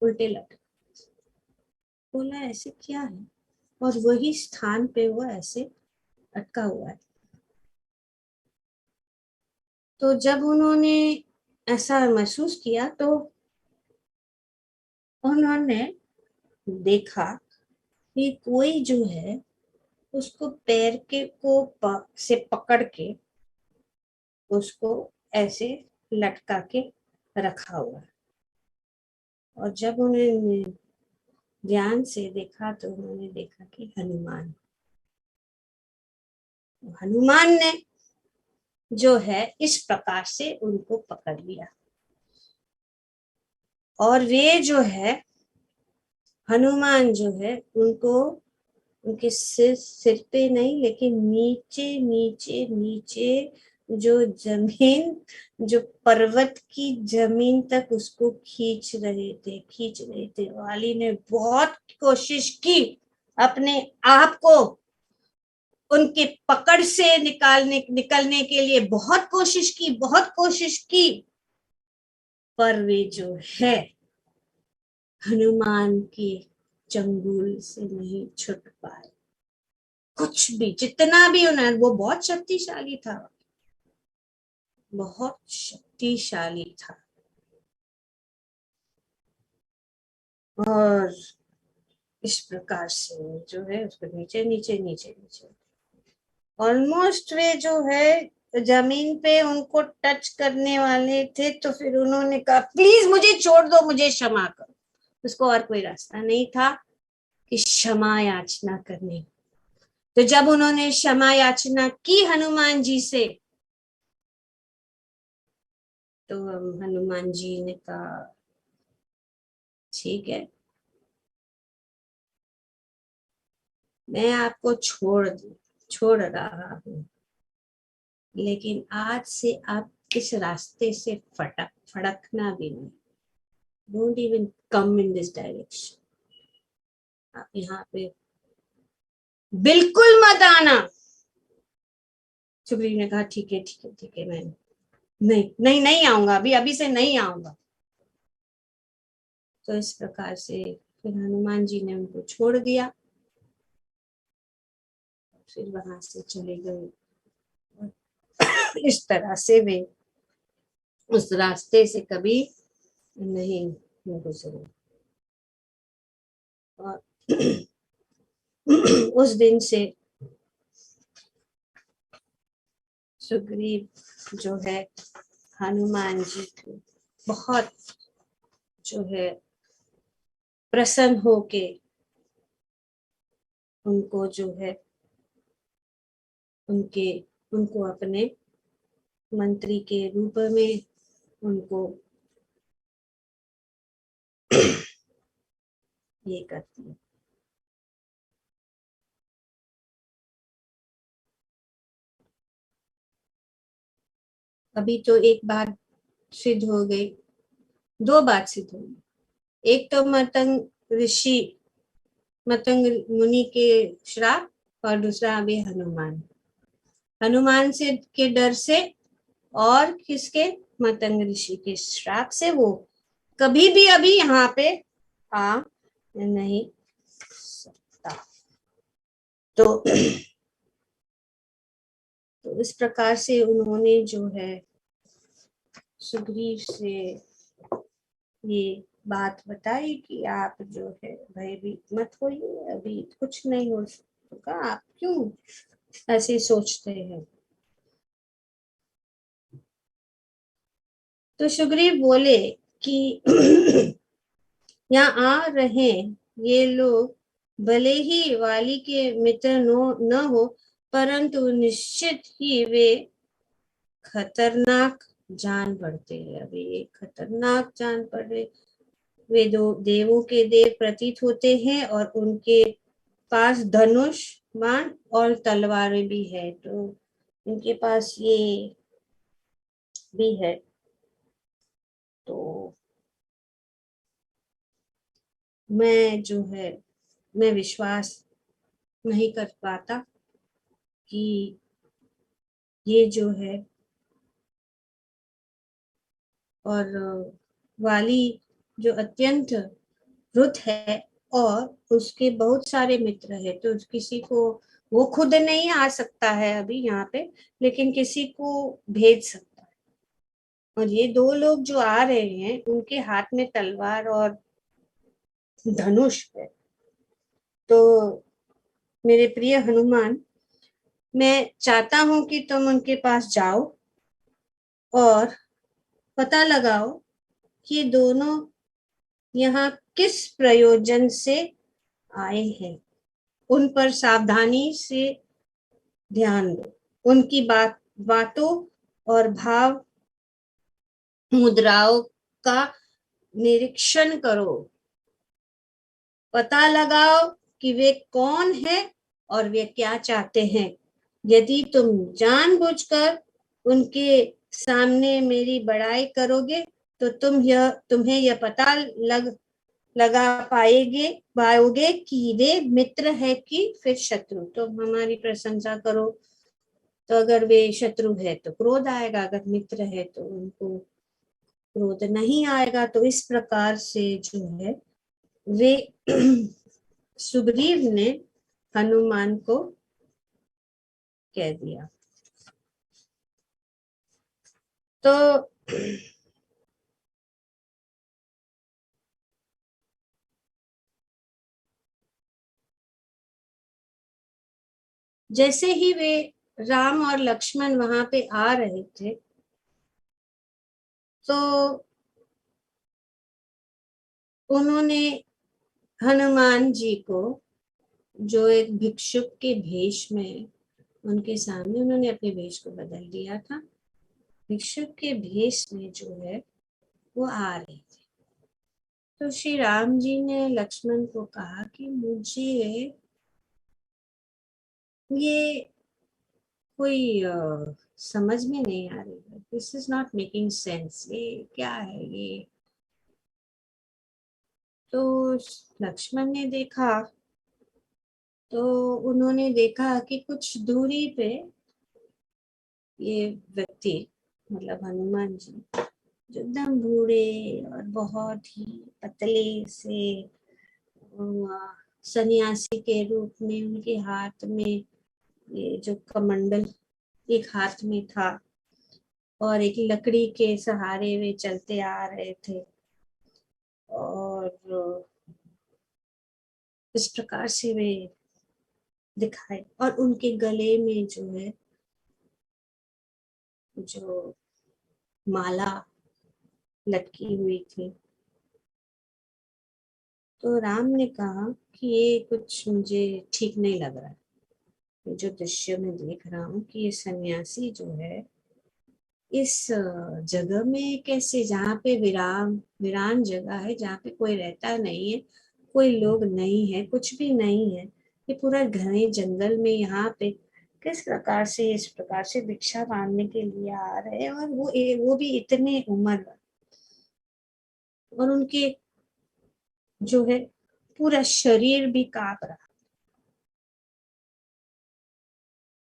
उल्टे लटक। बोला ऐसे क्या है, और वही स्थान पे वो ऐसे अटका हुआ है। तो जब उन्होंने ऐसा महसूस किया तो उन्होंने देखा कि कोई जो है उसको पैर के को से पकड़ के उसको ऐसे लटका के रखा हुआ है। और जब उन्होंने ध्यान से देखा तो उन्होंने देखा कि हनुमान ने जो है इस प्रकार से उनको पकड़ लिया। और वे जो है हनुमान जो है उनको उनके सिर पे नहीं, लेकिन नीचे नीचे नीचे जो जमीन, जो पर्वत की जमीन तक उसको खींच रहे थे। वाली ने बहुत कोशिश की अपने आप को उनके पकड़ से निकलने के लिए, बहुत कोशिश की, पर वे जो है हनुमान के चंगुल से नहीं छुट पाए। कुछ भी, जितना भी उन्हें, वो बहुत शक्तिशाली था, बहुत शक्तिशाली था। और इस प्रकार से जो है उसको नीचे नीचे नीचे नीचे ऑलमोस्ट वे जो है जमीन पे उनको टच करने वाले थे। तो फिर उन्होंने कहा प्लीज मुझे छोड़ दो, मुझे क्षमा करो। उसको और कोई रास्ता नहीं था कि क्षमा याचना करने। तो जब उन्होंने क्षमा याचना की हनुमान जी से, तो हनुमान जी ने कहा ठीक है, मैं आपको छोड़ रहा हूँ, लेकिन आज से आप इस रास्ते से फड़कना भी नहीं। Don't even come in this direction. आप यहाँ पे बिल्कुल मत आना। सुग्रीव ने कहा ठीक है ठीक है ठीक है, मैं नहीं नहीं नहीं आऊंगा, अभी अभी से नहीं आऊंगा। तो इस प्रकार से फिर हनुमान जी ने उनको छोड़ दिया, फिर वहां से चले गए। इस तरह से वे उस रास्ते से कभी नहीं गुजरे। और उस दिन से सुग्रीव जो है हनुमान जी को बहुत जो है प्रसन्न होके उनको जो है उनके उनको अपने मंत्री के रूप में उनको ये करती है। अभी तो एक बात सिद्ध हो गई, दो बात सिद्ध हो गई। एक तो मतंग मुनि के श्राप, और दूसरा अभी हनुमान से के डर से, और किसके, मतंग ऋषि के श्राप से वो कभी भी अभी यहाँ पे आ नहीं सकता। तो तो इस प्रकार से उन्होंने जो है सुग्रीव से ये बात बताई कि आप जो है भयभीत मत होइए, अभी कुछ नहीं हो सका, आप क्यों ऐसे सोचते हैं। तो सुग्रीव बोले कि यहाँ आ रहे ये लोग भले ही वाली के मित्र न हो, परंतु निश्चित ही वे खतरनाक जान पड़ते हैं। अभी ये खतरनाक जान पड़ रहे, वे दो देवों के देव प्रतीत होते हैं और उनके पास धनुष बाण और तलवारें भी है, तो इनके पास ये भी है। तो मैं जो है, मैं विश्वास नहीं कर पाता कि ये जो है, और वाली जो अत्यंत रुत है और उसके बहुत सारे मित्र है, तो किसी को, वो खुद नहीं आ सकता है अभी यहाँ पे, लेकिन किसी को भेज सकता है। और ये दो लोग जो आ रहे हैं उनके हाथ में तलवार और धनुष है। तो मेरे प्रिय हनुमान, मैं चाहता हूं कि तुम उनके पास जाओ और पता लगाओ कि दोनों यहाँ किस प्रयोजन से आए हैं। उन पर सावधानी से ध्यान दो, उनकी बातों और भाव मुद्राओं का निरीक्षण करो, पता लगाओ कि वे कौन है और वे क्या चाहते हैं। यदि तुम जानबूझकर उनके सामने मेरी बड़ाई करोगे तो तुम्हें यह पता लगा पाओगे कि वे मित्र है कि फिर शत्रु। तो हमारी प्रशंसा करो, तो अगर वे शत्रु है तो क्रोध आएगा, अगर मित्र है तो उनको क्रोध नहीं आएगा। तो इस प्रकार से जो है, वे सुग्रीव ने हनुमान को कह दिया। तो जैसे ही वे राम और लक्ष्मण वहां पे आ रहे थे, तो उन्होंने हनुमान जी को, जो एक भिक्षुक के भेष में उनके सामने, उन्होंने अपने भेष को बदल दिया था, भिक्षुक के भेष में जो है वो आ रहे थे। तो श्री राम जी ने लक्ष्मण को कहा कि मुझे ये कोई समझ में नहीं आ रही है, this is not making sense, ये क्या है ये। तो लक्ष्मण ने देखा, तो उन्होंने देखा कि कुछ दूरी पे ये व्यक्ति, मतलब हनुमान जी, जो एकदम बूढ़े और बहुत ही पतले से सन्यासी के रूप में, उनके हाथ में ये जो कमंडल एक हाथ में था और एक लकड़ी के सहारे वे चलते आ रहे थे, और इस प्रकार से वे दिखाए, और उनके गले में जो है, जो माला लटकी हुई थी। तो राम ने कहा कि ये कुछ मुझे ठीक नहीं लग रहा है, ये जो दृश्य मैं देख रहा हूँ कि ये सन्यासी जो है इस जगह में कैसे, जहाँ पे वीरान जगह है, जहाँ पे कोई रहता नहीं है, कोई लोग नहीं है, कुछ भी नहीं है, ये पूरा घने जंगल में यहाँ पे किस प्रकार से, इस प्रकार से भिक्षा मांगने के लिए आ रहे हैं, और वो भी इतने उम्र, और उनके जो है पूरा शरीर भी कांप रहा।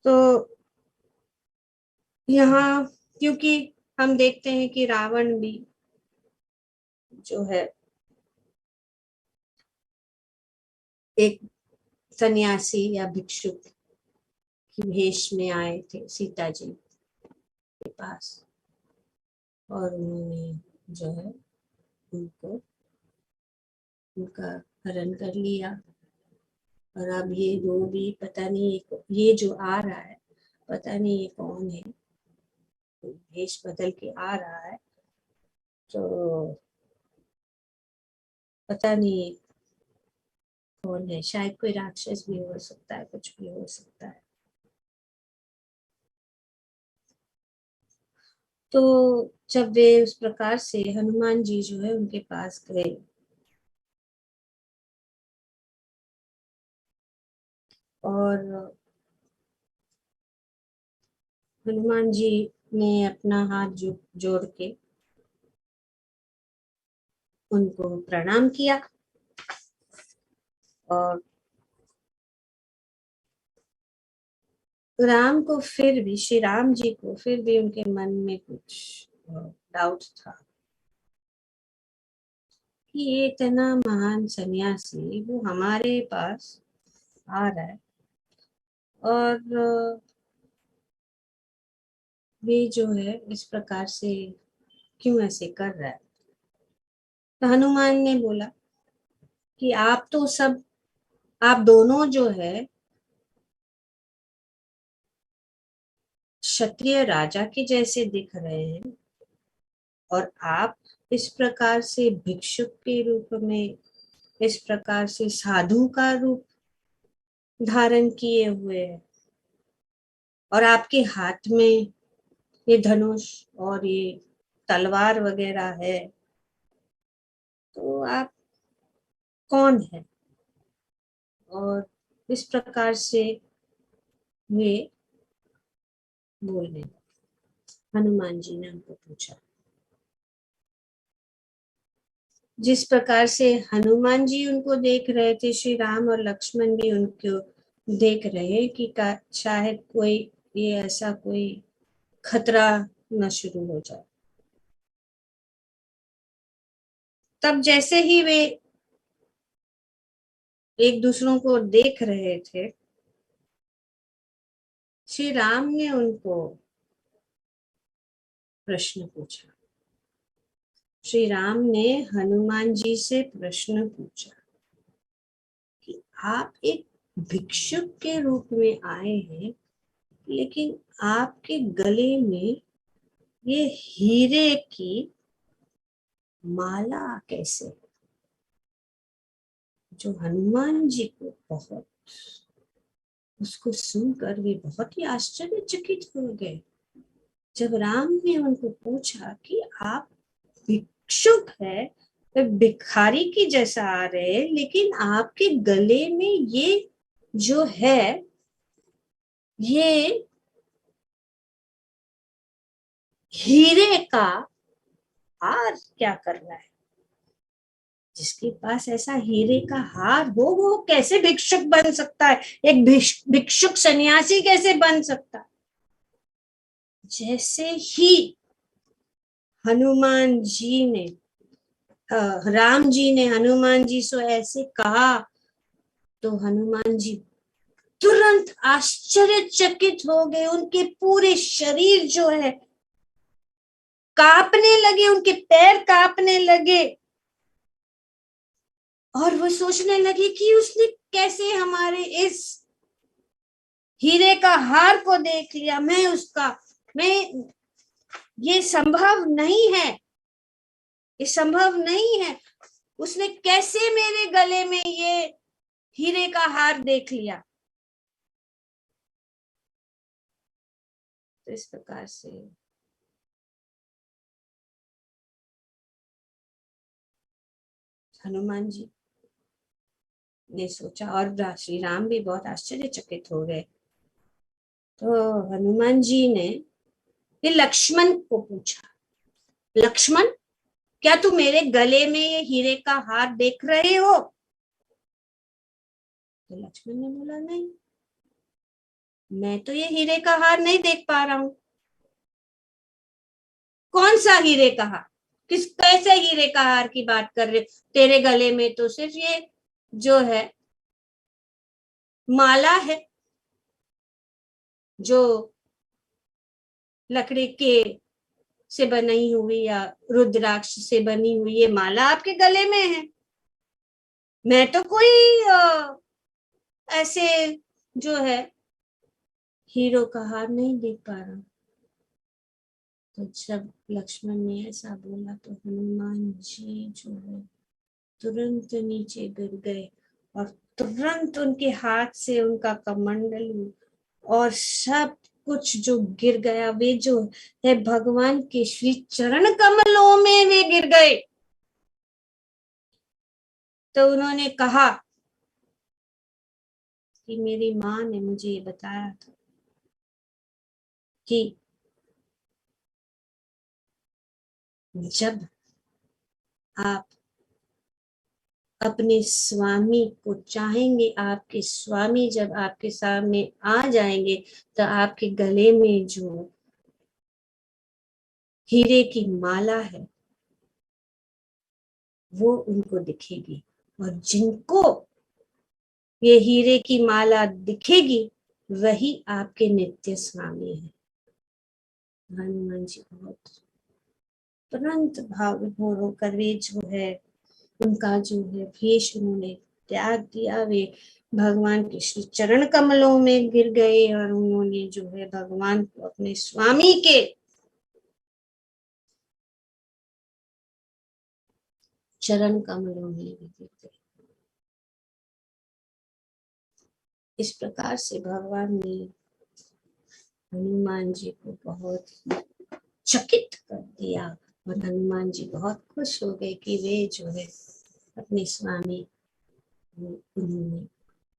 तो यहाँ, क्योंकि हम देखते हैं कि रावण भी जो है एक सन्यासी या भिक्षुक की भेष में आए थे सीता जी के पास, और उन्होंने जो है उनको, उनका हरण कर लिया। और अब ये दो भी पता नहीं, ये जो आ रहा है पता नहीं ये कौन है, भेष बदल के आ रहा है, तो पता नहीं कौन है, शायद कोई राक्षस भी हो सकता है, कुछ भी हो सकता है। तो जब वे उस प्रकार से हनुमान जी जो है उनके पास गए, और हनुमान जी ने अपना हाथ जोड़ के उनको प्रणाम किया और राम को फिर भी, श्री राम जी को फिर भी उनके मन में कुछ डाउट था कि ये इतना महान सन्यासी वो हमारे पास आ रहा है और वे जो है इस प्रकार से क्यों ऐसे कर रहा है। तो हनुमान ने बोला कि आप तो सब, आप दोनों जो है क्षत्रिय राजा के जैसे दिख रहे हैं और आप इस प्रकार से भिक्षुक के रूप में, इस प्रकार से साधु का रूप धारण किए हुए हैं और आपके हाथ में ये धनुष और ये तलवार वगैरह है, तो आप कौन है। और इस प्रकार से वे बोलने लगे। हनुमान जी ने उनको पूछा, जिस प्रकार से हनुमान जी उनको देख रहे थे, श्री राम और लक्ष्मण भी उनको देख रहे कि शायद कोई ये ऐसा कोई खतरा न शुरू हो जाए। तब जैसे ही वे एक दूसरों को देख रहे थे, श्री राम ने उनको प्रश्न पूछा। श्री राम ने हनुमान जी से प्रश्न पूछा कि आप एक भिक्षुक के रूप में आए हैं, लेकिन आपके गले में ये हीरे की माला कैसे है। जो हनुमान जी को बहुत, उसको सुनकर वे बहुत ही आश्चर्यचकित हो गए। जब राम ने उनको पूछा कि आप भिक्षुक है, तो भिखारी की जैसा आ रहे हैं, लेकिन आपके गले में ये जो है, ये हीरे का हार क्या कर रहा है। जिसके पास ऐसा हीरे का हार हो वो कैसे भिक्षुक बन सकता है, एक भिक्षुक सन्यासी कैसे बन सकता है। जैसे ही हनुमान जी ने राम जी ने हनुमान जी से ऐसे कहा, तो हनुमान जी तुरंत आश्चर्यचकित हो गए। उनके पूरे शरीर जो है कांपने लगे, उनके पैर कांपने लगे और वो सोचने लगे कि उसने कैसे हमारे इस हीरे का हार को देख लिया। मैं ये संभव नहीं है, ये संभव नहीं है। उसने कैसे मेरे गले में ये हीरे का हार देख लिया। तो इस प्रकार से हनुमान जी ने सोचा और श्री राम भी बहुत आश्चर्यचकित हो गए। तो हनुमान जी ने फिर लक्ष्मण को पूछा, लक्ष्मण, क्या तू मेरे गले में ये हीरे का हार देख रहे हो। तो लक्ष्मण ने बोला, नहीं, मैं तो ये हीरे का हार नहीं देख पा रहा हूं। कौन सा हीरे का हार, किस कैसे हीरे का हार की बात कर रहे हो। तेरे गले में तो सिर्फ ये जो है माला है, जो लकड़ी के से बनी हुई या रुद्राक्ष से बनी हुई ये माला आपके गले में है। मैं तो कोई ऐसे जो है हीरो का हार नहीं देख पा रहा। तो जब लक्ष्मण ने ऐसा बोला तो हनुमान जी जो है तुरंत नीचे गिर गए और तुरंत उनके हाथ से उनका कमंडल और सब कुछ जो गिर गया, वे जो है भगवान के श्री चरण कमलों में वे गिर गए। तो उन्होंने कहा कि मेरी माँ ने मुझे ये बताया था कि जब आप अपने स्वामी को चाहेंगे, आपके स्वामी जब आपके सामने आ जाएंगे, तो आपके गले में जो हीरे की माला है वो उनको दिखेगी, और जिनको ये हीरे की माला दिखेगी वही आपके नित्य स्वामी है। हनुमान जी बहुत तुरंत भाव विभोर होकर वे जो है उनका जो है भेष उन्होंने त्याग दिया, वे भगवान के श्री चरण कमलों में गिर गए और उन्होंने जो है भगवान को अपने स्वामी के चरण कमलों में गिर गए। इस प्रकार से भगवान ने हनुमान जी को बहुत चकित कर दिया, और हनुमान जी बहुत खुश हो गए कि वे जो है अपने स्वामी उन्होंने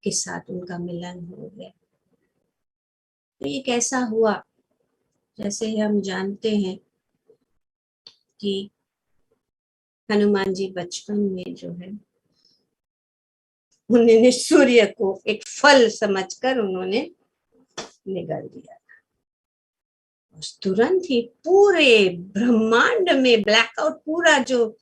के साथ उनका मिलन हो गया। तो ये कैसा हुआ, जैसे हम जानते हैं कि हनुमान जी बचपन में जो है उन्होंने सूर्य को एक फल समझकर उन्होंने निगल दिया, तुरंत ही पूरे ब्रह्मांड में ब्लैकआउट, पूरा जो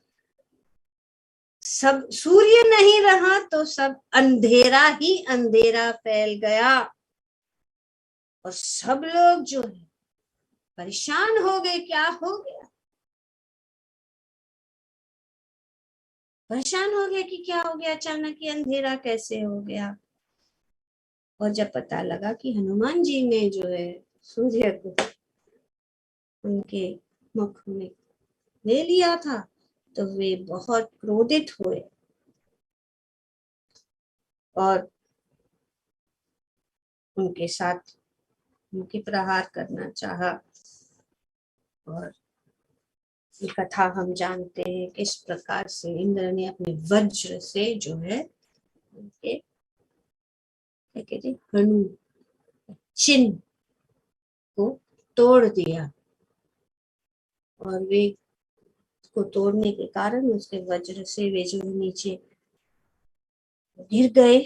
सब सूर्य नहीं रहा तो सब अंधेरा ही अंधेरा फैल गया, और सब लोग जो है परेशान हो गए, क्या हो गया, परेशान हो गए कि क्या हो गया, अचानक ही अंधेरा कैसे हो गया। और जब पता लगा कि हनुमान जी ने जो है सूर्य को उनके मुख में ले लिया था, तो वे बहुत क्रोधित हुए और उनके साथ उनके प्रहार करना चाहा। और ये कथा हम जानते हैं किस प्रकार से इंद्र ने अपने वज्र से जो है उनके क्या कहते हनु चिन्ह को तोड़ दिया, और वे को तोड़ने के कारण उसके वज्र से वे जो नीचे गिर गए।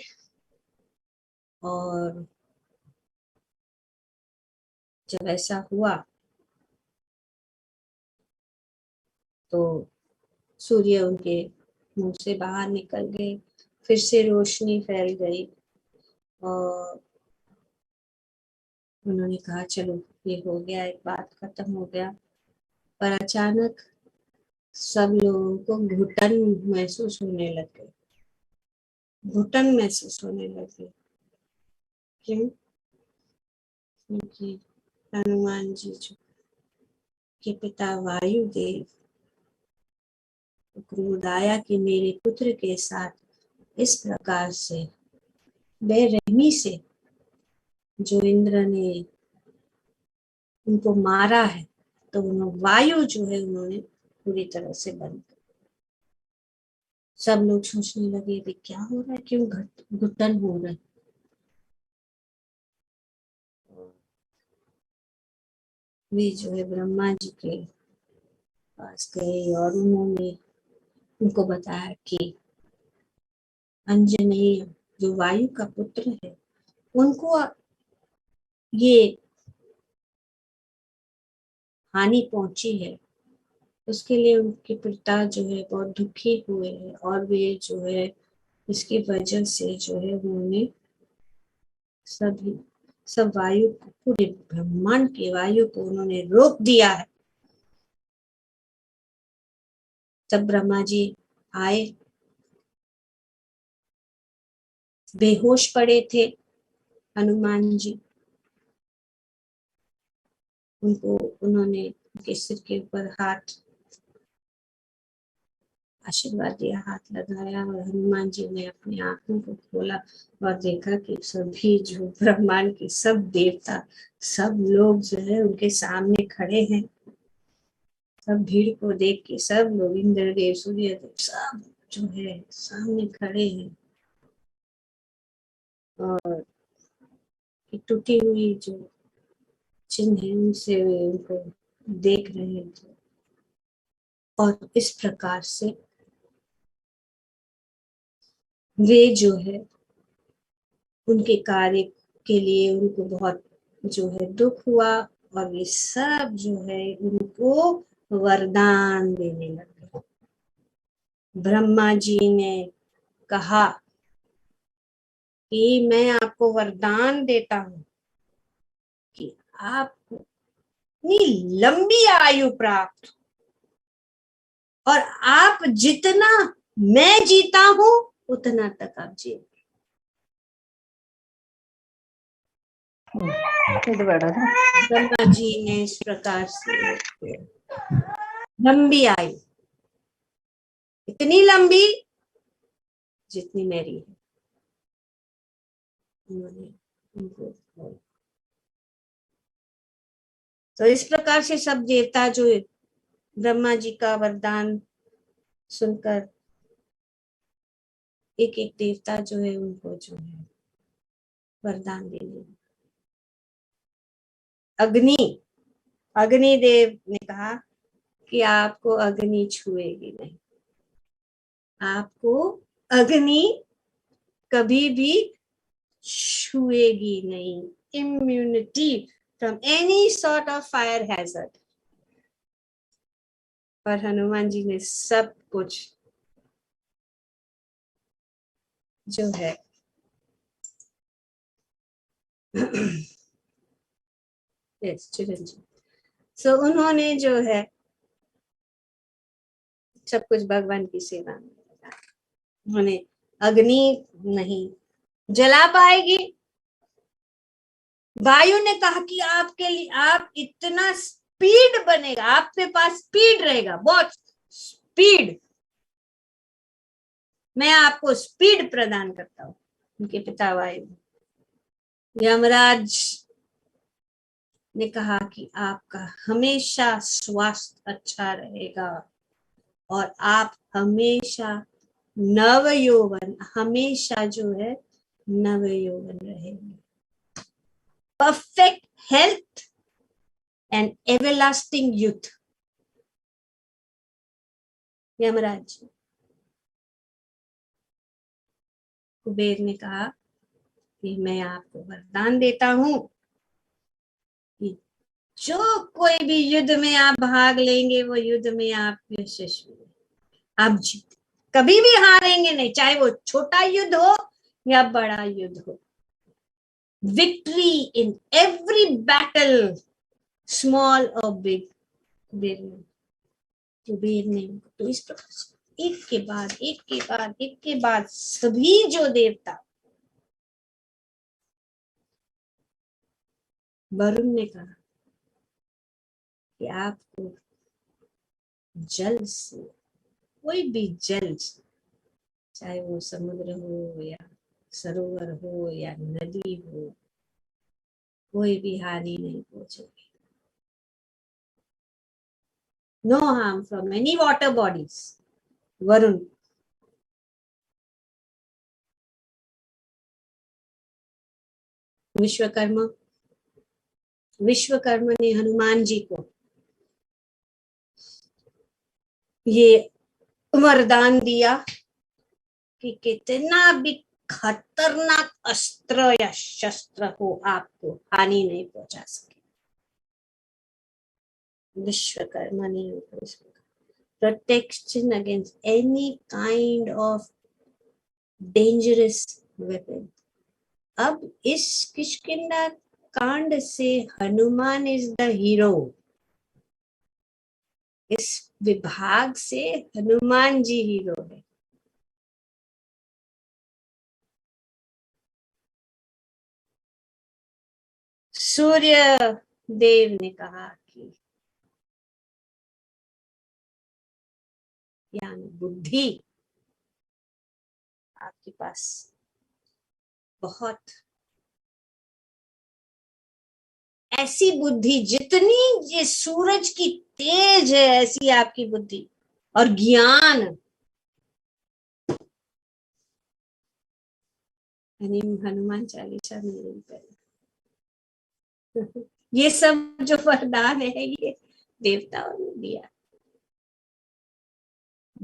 और जब ऐसा हुआ तो सूर्य उनके मुंह से बाहर निकल गए, फिर से रोशनी फैल गई, और उन्होंने कहा चलो ये हो गया, एक बात खत्म हो गया। पर अचानक सब लोगों को घुटन महसूस होने लग गई, घुटन महसूस होने लगी। क्यों? क्योंकि हनुमान जी जो के पिता वायुदेव क्रोध आया कि मेरे पुत्र के साथ इस प्रकार से बेरहमी से जो इंद्र ने उनको मारा है, तो उन्होंने वायु जो है उन्होंने पूरी तरह से बंद कर। सब लोग सोचने लगे कि क्या हो रहा है, क्यों घुटन हो रहा है। वे जो है ब्रह्मा जी के पास गए और उन्होंने उनको बताया कि अंजनेय जो वायु का पुत्र है उनको ये हानि पहुंची है, उसके लिए उनके पिता जो है बहुत दुखी हुए हैं, और वे जो है इसकी वजह से जो है उन्होंने सभी सब वायु को, पूरे ब्रह्मांड के वायु को उन्होंने रोक दिया है। तब ब्रह्मा जी आए, बेहोश पड़े थे हनुमान जी, उनको उन्होंने उनके सिर के ऊपर हाथ आशीर्वाद दिया, हाथ लगाया, और हनुमान जी ने अपनी आंखों को खोला और देखा कि सभी जो ब्रह्मांड के सब देवता, सब लोग जो है उनके सामने खड़े हैं। सब भीड़ को देख के सब लोग, इंद्रदेव सूर्यदेव सब जो है सामने खड़े हैं। और टूटी हुई जो चिन्ह है उनसे उनको देख रहे थे। और इस प्रकार से वे जो है उनके कार्य के लिए उनको बहुत जो है दुख हुआ, और वे सब जो है उनको वरदान देने लगे। ब्रह्मा जी ने कहा कि मैं आपको वरदान देता हूं कि आपको इतनी लंबी आयु प्राप्त, और आप जितना मैं जीता हूं उतना तक आप जिए। ब्रह्मा जी ने इस प्रकार से लंबी आयु, इतनी लंबी जितनी मेरी है, उन्होंने उनको। तो इस प्रकार से सब देवता जो ब्रह्मा जी का वरदान सुनकर, एक एक देवता जो है उनको जो है वरदान देने। अग्निदेव ने कहा कि आपको अग्नि छुएगी नहीं, आपको अग्नि कभी भी छुएगी नहीं। Immunity from any sort of fire hazard. पर हनुमान जी ने सब कुछ जो है चिरंजीव, सो उन्होंने जो है सब कुछ भगवान की सेवा में लगा। उन्होंने अग्नि नहीं जला पाएगी। वायु ने कहा कि आपके लिए आप इतना स्पीड बनेगा, आपके पास स्पीड रहेगा, बहुत स्पीड, मैं आपको स्पीड प्रदान करता हूं। उनके पिता वायु। यमराज ने कहा कि आपका हमेशा स्वास्थ्य अच्छा रहेगा और आप हमेशा नवयौवन, हमेशा जो है नवयौवन रहेंगे। Perfect health and everlasting youth. Yamraj Kuber ने कहा कि मैं आपको वरदान देता हूं कि जो कोई भी युद्ध में आप भाग लेंगे वो युद्ध में आप यशस्वी, आप जीत, कभी भी हारेंगे नहीं, चाहे वो छोटा युद्ध हो या बड़ा युद्ध हो। Victory in every battle, small और बिग। कुबेर ने तो इस प्रकार से एक के बाद एक के बाद एक के बाद सभी जो देवता। वरुण ने कहा कि आपको जल से, कोई भी जल, चाहे वो समुद्र हो या सरोवर हो या नदी हो, कोई भी हानि नहीं पहुंचेगी। No harm from any water bodies. Varun. Vishwakarma ने हनुमान जी को ये वरदान दिया कि कितना भी खतरनाक अस्त्र या शस्त्र हो आपको हानि नहीं पहुंचा सके। विश्वकर्मा ने protection against any kind of dangerous weapon. अब इस किष्किंधा कांड से हनुमान इज द हीरो। इस विभाग से हनुमान जी हीरो है। सूर्य देव ने कहा कि ज्ञान बुद्धि आपके पास बहुत, ऐसी बुद्धि जितनी ये सूरज की तेज है ऐसी आपकी बुद्धि, और ज्ञान यानी हनुमान चालीसा मेरे पहले ये सब जो वरदान है ये देवताओं ने दिया।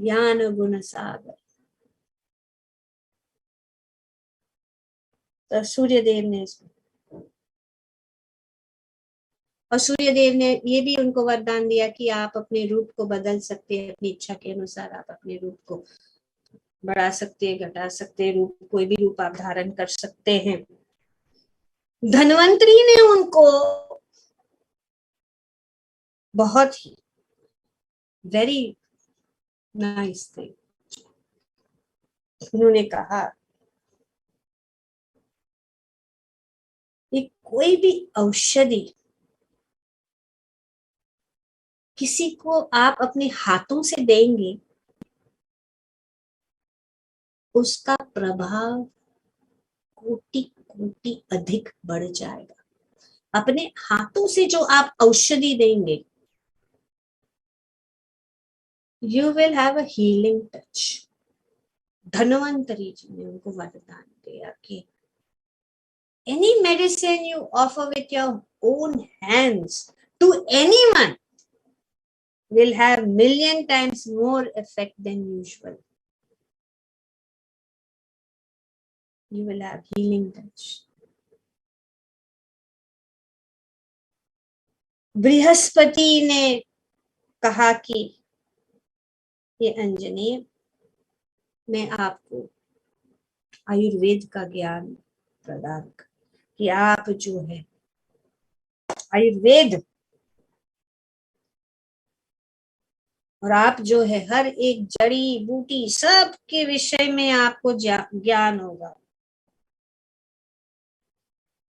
ज्ञान गुण सागर, तो सूर्य देव ने इसको, और सूर्य देव ने ये भी उनको वरदान दिया कि आप अपने रूप को बदल सकते हैं, अपनी इच्छा के अनुसार आप अपने रूप को बढ़ा सकते हैं, घटा सकते हैं, रूप कोई भी रूप आप धारण कर सकते हैं। धन्वंतरी ने उनको बहुत ही वेरी नाइस थिंग उन्होंने कहा कि कोई भी औषधि किसी को आप अपने हाथों से देंगे, उसका प्रभाव कोटि कोटि अधिक बढ़ जाएगा। अपने हाथों से जो आप औषधि देंगे, you will have a healing touch. Dhanvantari ji ने उनको वरदान दिया कि any medicine you offer with your own hands to anyone will have million times more effect than usual. You will have healing touch. Brihaspati ने कहा कि ये अंजनी, मैं आपको आयुर्वेद का ज्ञान प्रदान कर कि आप जो है आयुर्वेद और आप जो है हर एक जड़ी बूटी सब के विषय में आपको ज्ञान होगा।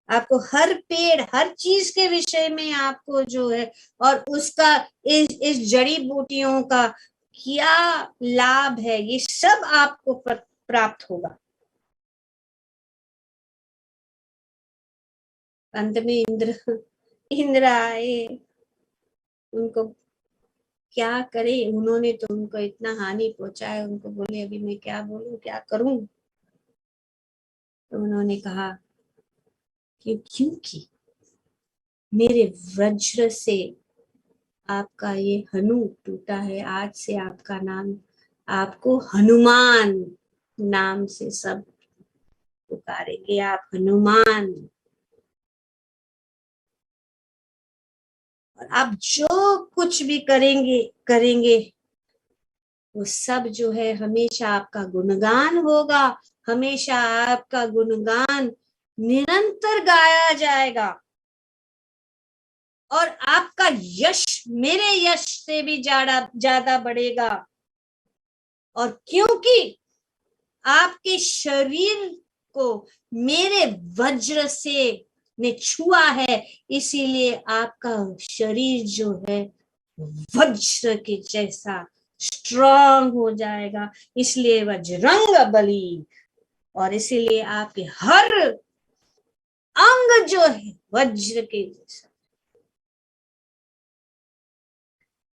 आपको हर पेड़ हर चीज के विषय में आपको जो है, और उसका इस जड़ी बूटियों का क्या लाभ है, ये सब आपको प्राप्त होगा। अंत में इंद्र आए, उनको क्या करे, उन्होंने तो उनको इतना हानि पहुंचाया, उनको बोले अभी मैं क्या बोलूं, क्या करूं। तो उन्होंने कहा कि क्योंकि मेरे वज्र से आपका ये हनु टूटा है, आज से आपका नाम, आपको हनुमान नाम से सब पुकारेंगे, आप हनुमान। और आप जो कुछ भी करेंगे वो सब जो है हमेशा आपका गुणगान होगा, हमेशा आपका गुणगान निरंतर गाया जाएगा, और आपका यश मेरे यश से भी ज्यादा बढ़ेगा। और क्योंकि आपके शरीर को मेरे वज्र से ने छुआ है, इसीलिए आपका शरीर जो है वज्र के जैसा स्ट्रांग हो जाएगा, इसलिए वज्रंग बली, और इसीलिए आपके हर अंग जो है वज्र के जैसा।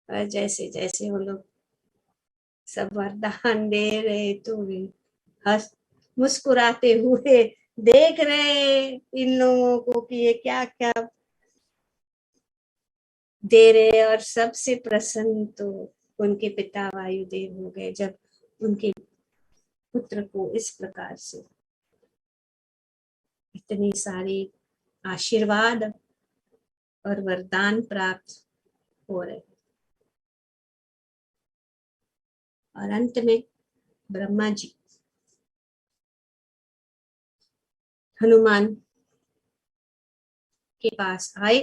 और जैसे जैसे वो लोग सब वरदान दे रहे तो भी हंस मुस्कुराते हुए देख रहे इन लोगों को कि ये क्या क्या दे रहे, और सबसे प्रसन्न तो उनके पिता वायुदेव हो गए जब उनके पुत्र को इस प्रकार से इतनी सारी आशीर्वाद और वरदान प्राप्त हो रहे। और अंत में ब्रह्मा जी हनुमान के पास आए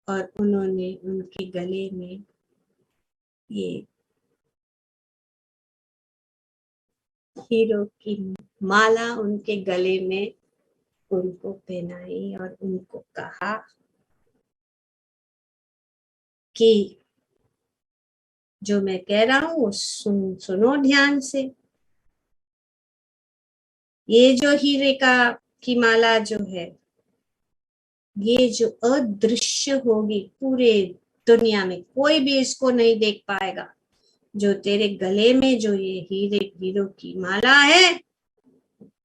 और उन्होंने उनके गले में ये हीरो की माला उनके गले में उनको पहनाई और उनको कहा कि जो मैं कह रहा हूं वो सुनो ध्यान से। ये जो हीरे की माला जो है, ये जो अदृश्य होगी, पूरे दुनिया में कोई भी इसको नहीं देख पाएगा। जो तेरे गले में जो ये हीरो की माला है,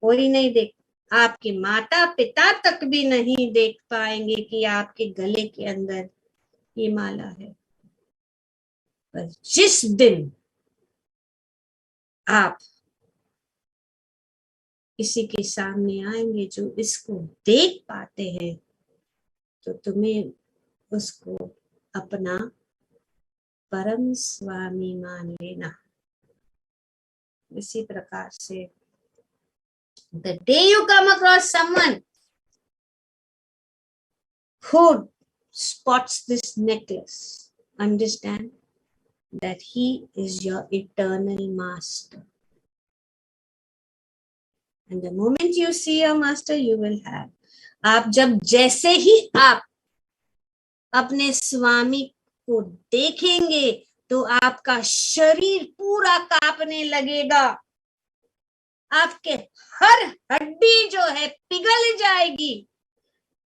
कोई नहीं देख, आपके माता पिता तक भी नहीं देख पाएंगे कि आपके गले के अंदर ये माला है। पर जिस दिन आप किसी के सामने आएंगे जो इसको देख पाते हैं, तो तुम्हें उसको अपना परम स्वामी मान लेना। इसी प्रकार से the day you come across someone who spots this necklace, understand that he is your eternal master. And the moment you see your master, you will have. आप जब जैसे ही आप अपने स्वामी को देखेंगे तो आपका शरीर पूरा कांपने लगेगा, आपके हर हड्डी जो है पिघल जाएगी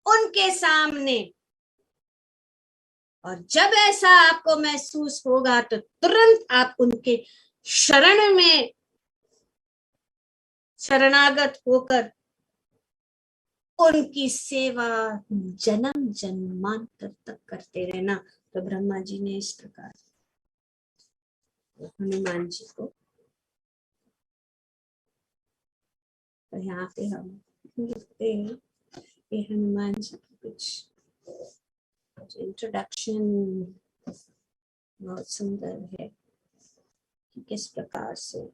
उनके सामने। और जब ऐसा आपको महसूस होगा तो तुरंत आप उनके शरण में शरणागत होकर उनकी सेवा जन्म जन्मांतर तक करते रहना। तो ब्रह्मा जी ने इस प्रकार हनुमान जी को, तो यहाँ पे हम लिखते हैं कि हनुमान जी की कुछ इंट्रोडक्शन बहुत सुंदर है कि किस प्रकार से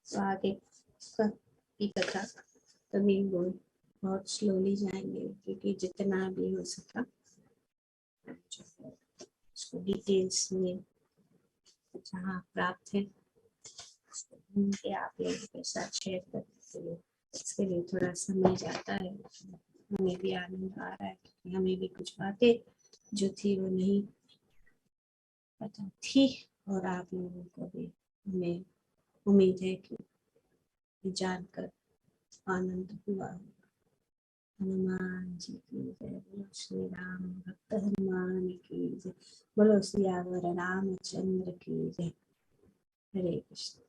तो आगे की कथा कभी बहुत स्लोली जाएंगे, क्योंकि जितना भी हो सका उसको डिटेल्स में जहाँ प्राप्त है उनके आप लोगों के साथ शेयर करते हैं। इसके लिए थोड़ा समय जाता है, हमें भी आनंद आ रहा है कि हमें भी कुछ बातें जो थी वो नहीं पता थी, और आप लोगों को भी हमें उम्मीद है कि जानकर आनंद हुआ। हनुमान जी की जय, बोलो श्री राम भक्त हनुमान की जय, बोलो सियावर रामचंद्र की जय। हरे कृष्ण।